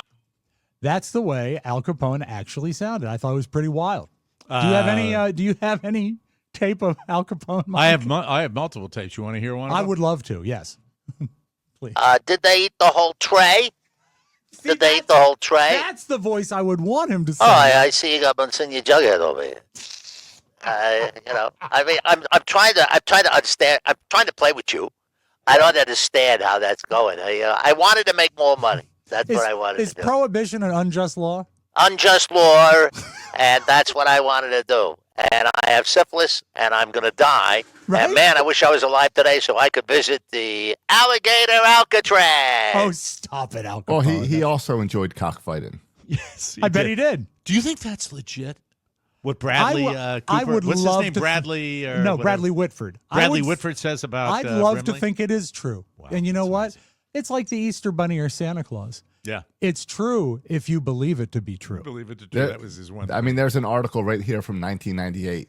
That's the way Al Capone actually sounded. I thought it was pretty wild. Do you have any tape of Al Capone, Mike? I have multiple tapes. You want to hear one? I would love to, yes. Please. Did they eat the whole tray? Did they eat the whole tray? That's the voice I would want him to say. Oh, I see you got Monsignor Jughead over here. I mean, I'm trying to understand. I'm trying to play with you. I don't understand how that's going. I wanted to make more money. That's what I wanted to do. Is prohibition an unjust law? Unjust law, and that's what I wanted to do. And I have syphilis, and I'm going to die. Right? And, man, I wish I was alive today so I could visit the alligator Alcatraz. Oh, stop it, Al Capone. Well, he also enjoyed cockfighting. Yes, I bet he did. Do you think that's legit? What Bradley I Cooper? would What's love his name? to Bradley? Or no, whatever. Bradley Whitford. Bradley Whitford says about. I'd love to Brimley? think it is true. Wow, and you know what? It's like the Easter Bunny or Santa Claus. Yeah. It's true if you believe it to be true. Believe it to do. That was his one. I mean, there's an article right here from 1998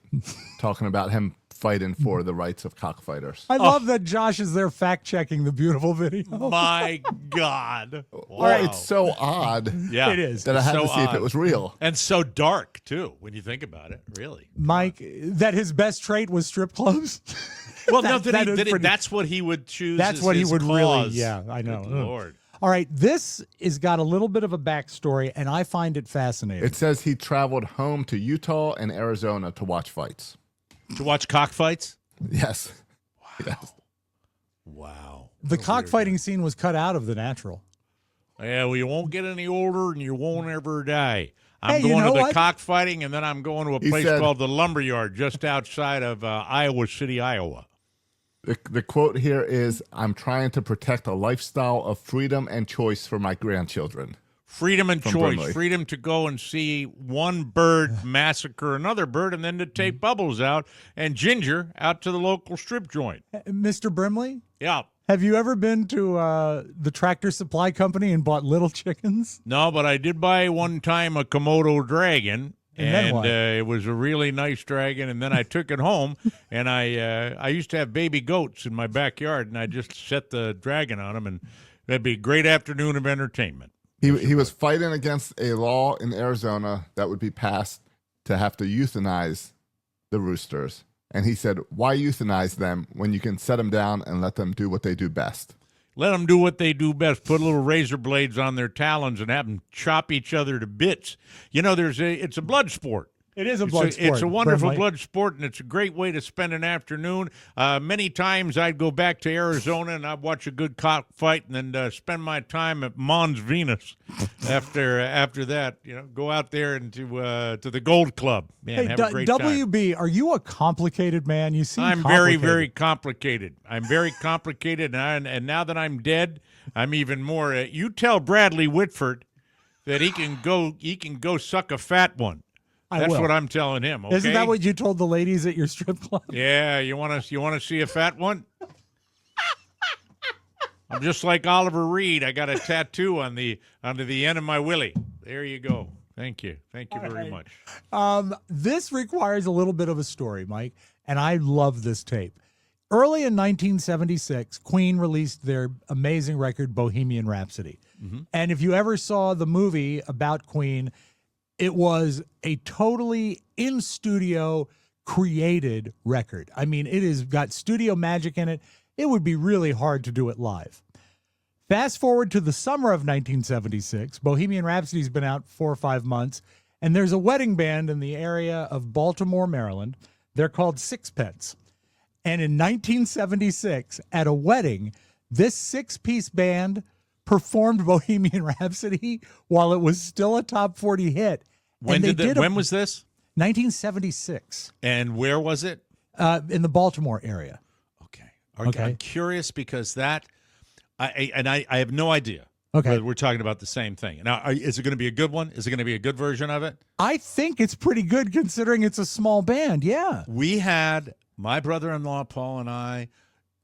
talking about him fighting for the rights of cockfighters. I love that Josh is there fact-checking the beautiful video. My God. Wow. Well, it's so odd. Yeah, It is. That I had So to see if odd. it was real. And so dark too, when you think about it. Really. Mike, that his best trait was strip clubs? Well, That is pretty- that's what he would choose. That's as what he his would really, cause. yeah, I know. Good Lord. All right, this has got a little bit of a backstory, and I find it fascinating. It says he traveled home to Utah and Arizona to watch fights. To watch cockfights? Yes. Wow. Yes. Wow. The cockfighting scene was cut out of The Natural. Yeah, well, you won't get any older and you won't ever die. I'm Hey, you going know to the what? cockfighting, and then I'm going to a He place said- called the Lumberyard just outside of Iowa City, Iowa. The quote here is, I'm trying to protect a lifestyle of freedom and choice for my grandchildren. Freedom and From choice. Brimley. Freedom to go and see one bird massacre another bird, and then to take Bubbles out and Ginger out to the local strip joint. Mr. Brimley, Yeah. have you ever been to the Tractor Supply Company and bought little chickens? No, but I did buy one time a Komodo dragon. And then what? It was a really nice dragon, and then I took it home, and I used to have baby goats in my backyard, and I just set the dragon on them, and that'd be a great afternoon of entertainment. He was fighting against a law in Arizona that would be passed to have to euthanize the roosters. And he said, why euthanize them when you can set them down and let them do what they do best? Let them do what they do best. Put little razor blades on their talons and have them chop each other to bits. You know, it's a blood sport. It is a blood sport. It's a wonderful Bradley. blood sport, and it's a great way to spend an afternoon. Many times I'd go back to Arizona and I'd watch a good cockfight and then spend my time at Mons Venus after that. You know, go out there and to the Gold Club. Man, have a great time. WB, are you a complicated man? You seem I'm complicated. very, very complicated. I'm very complicated, and now that I'm dead, I'm even more. You tell Bradley Whitford that he can go suck a fat one. That's what I'm telling him. Okay? Isn't that what you told the ladies at your strip club? Yeah, you want to see a fat one? I'm just like Oliver Reed. I got a tattoo on the end of my willy. There you go. Thank you very much. This requires a little bit of a story, Mike, and I love this tape. Early in 1976, Queen released their amazing record, Bohemian Rhapsody. Mm-hmm. And if you ever saw the movie about Queen, it was a totally in-studio created record. I mean, it has got studio magic in it. It would be really hard to do it live. Fast forward to the summer of 1976, Bohemian Rhapsody's been out 4 or 5 months, and there's a wedding band in the area of Baltimore, Maryland. They're called Sixpence. And in 1976, at a wedding, this 6-piece band performed Bohemian Rhapsody while it was still a top 40 hit. When was this? 1976. And where was it? In the Baltimore area. Okay. I'm curious because that, I have no idea. Okay. Whether we're talking about the same thing. Now, is it going to be a good one? Is it going to be a good version of it? I think it's pretty good considering it's a small band. Yeah. We had my brother-in-law, Paul, and I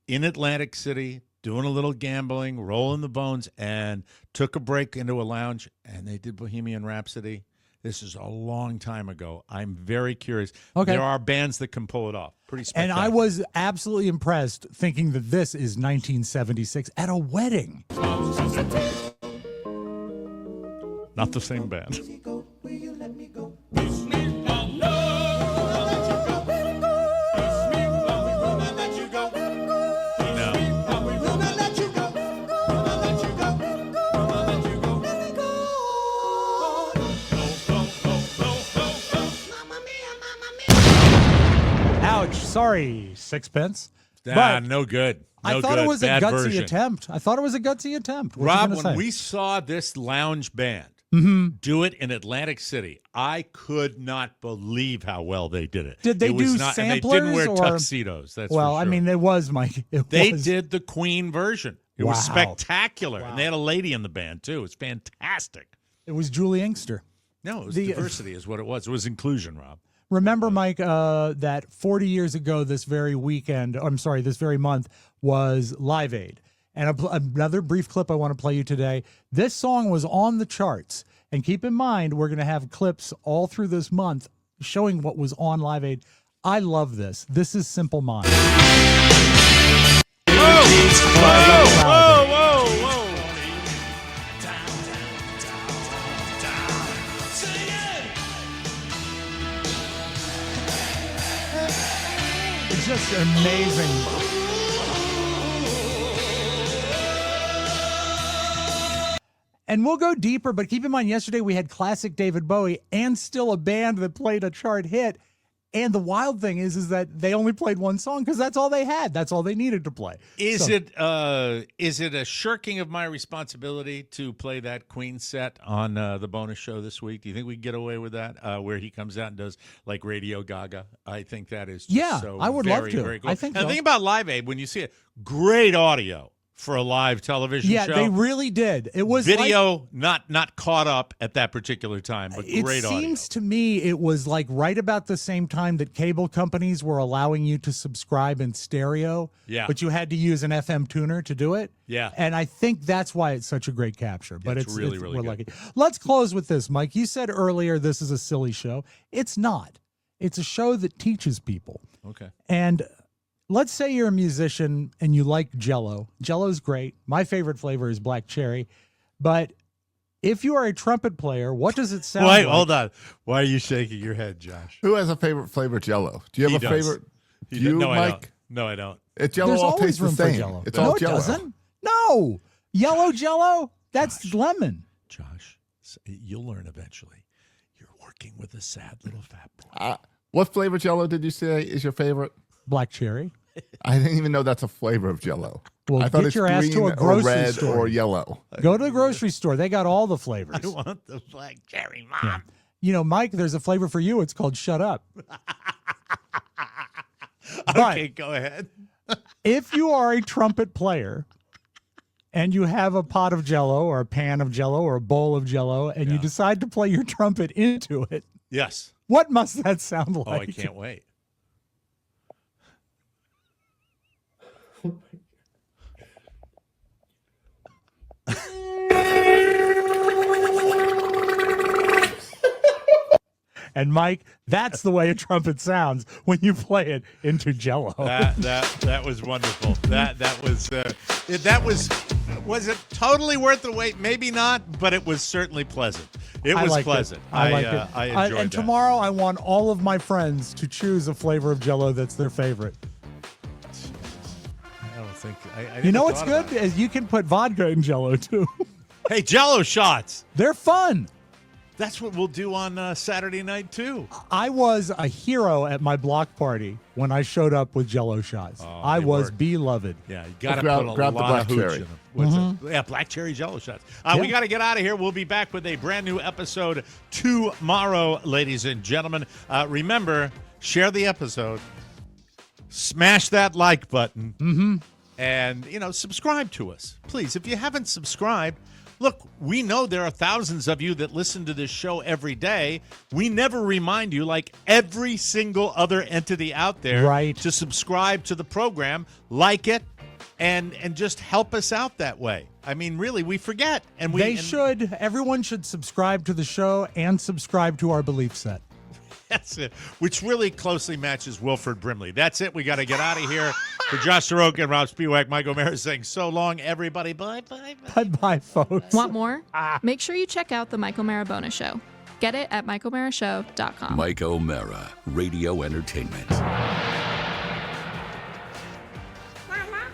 in Atlantic City doing a little gambling, rolling the bones, and took a break into a lounge, and they did Bohemian Rhapsody. This is a long time ago. I'm very curious. Okay. There are bands that can pull it off. Pretty spectacular. And I was absolutely impressed thinking that this is 1976 at a wedding. Not the same band. Ouch. Sorry, Sixpence. No good. I thought it was a gutsy attempt. Rob, when we saw this lounge band do it in Atlantic City, I could not believe how well they did it. Did they do samplers? And they didn't wear tuxedos. That's well, for sure. I mean, it was, Mike. They did the Queen version. It was Wow. spectacular. And they had a lady in the band, too. It's fantastic. It was Julie Inkster. No, it was diversity is what it was. It was inclusion, Rob. Remember, Mike, that 40 years ago, this very month was Live Aid. And another brief clip I want to play you today. This song was on the charts. And keep in mind, we're going to have clips all through this month showing what was on Live Aid. I love this. This is Simple Minds. Whoa. It's just amazing. And we'll go deeper, but keep in mind, yesterday we had classic David Bowie and still a band that played a chart hit. And the wild thing is that they only played one song because that's all they had. That's all they needed to play. Is it a shirking of my responsibility to play that Queen set on the bonus show this week? Do you think we can get away with that, where he comes out and does like Radio Gaga? I think that is just so I would very, love to. very cool. I think and so. the thing about Live Aid, when you see it, great audio for a live television show. Yeah, they really did. It was video, not caught up at that particular time, but great audio. It seems to me it was like right about the same time that cable companies were allowing you to subscribe in stereo. Yeah. But you had to use an FM tuner to do it. Yeah. And I think that's why it's such a great capture. But it's really we're good. lucky. Let's close with this, Mike. You said earlier this is a silly show. It's not. It's a show that teaches people. Okay. And let's say you're a musician and you like Jell-O. Jell-O's great. My favorite flavor is black cherry. But if you are a trumpet player, what does it sound like? Hold on. Why are you shaking your head, Josh? Who has a favorite flavor Jell-O? Do you have a favorite? You, no, I Mike? don't. No, I don't. It's Jello There's all always tastes the room for same. Jello. It's No, all it Jello. doesn't. No. Yellow Jello? That's lemon. Josh, you'll learn eventually. You're working with a sad little fat boy. What flavor Jello did you say is your favorite? Black cherry. I didn't even know that's a flavor of Jello. Well, I thought get it's your ass green to a or grocery red store. or yellow. Go to the grocery store. They got all the flavors. I want the black cherry, Mom. Yeah. You know, Mike, there's a flavor for you. It's called Shut Up. Okay, go ahead. If you are a trumpet player and you have a pot of Jello or a pan of Jello or a bowl of Jello and you decide to play your trumpet into it, Yes. what must that sound like? Oh, I can't wait. And Mike, that's the way a trumpet sounds when you play it into Jello. That was wonderful. That was it totally worth the wait? Maybe not, but it was certainly pleasant. It was pleasant. I liked it. I enjoyed and that. tomorrow I want all of my friends to choose a flavor of Jello that's their favorite. I don't think I You know never what's thought good about it. is you can put vodka in Jello too. Hey, Jello shots. They're fun. That's what we'll do on Saturday night too. I was a hero at my block party when I showed up with Jello shots. I they was work. beloved. Yeah, you got to Grab- put a grab the lot black of hooch cherry. in them. What's it? Yeah, black cherry Jello shots. We got to get out of here. We'll be back with a brand new episode tomorrow, ladies and gentlemen. Remember, share the episode, smash that like button, and subscribe to us, please. If you haven't subscribed. Look, we know there are thousands of you that listen to this show every day. We never remind you, like every single other entity out there, Right. to subscribe to the program, like it, and just help us out that way. I mean, really, we forget. And we Should. Everyone should subscribe to the show and subscribe to our belief set. That's it, which really closely matches Wilford Brimley. That's it. We got to get out of here. For Josh Soroka and Rob Spiewak, Mike O'Mara saying so long, everybody. Bye. Bye-bye, folks. Want more? Make sure you check out the Mike O'Mara Bonus Show. Get it at MikeO'MaraShow.com. Mike O'Mara, Radio Entertainment. Mama.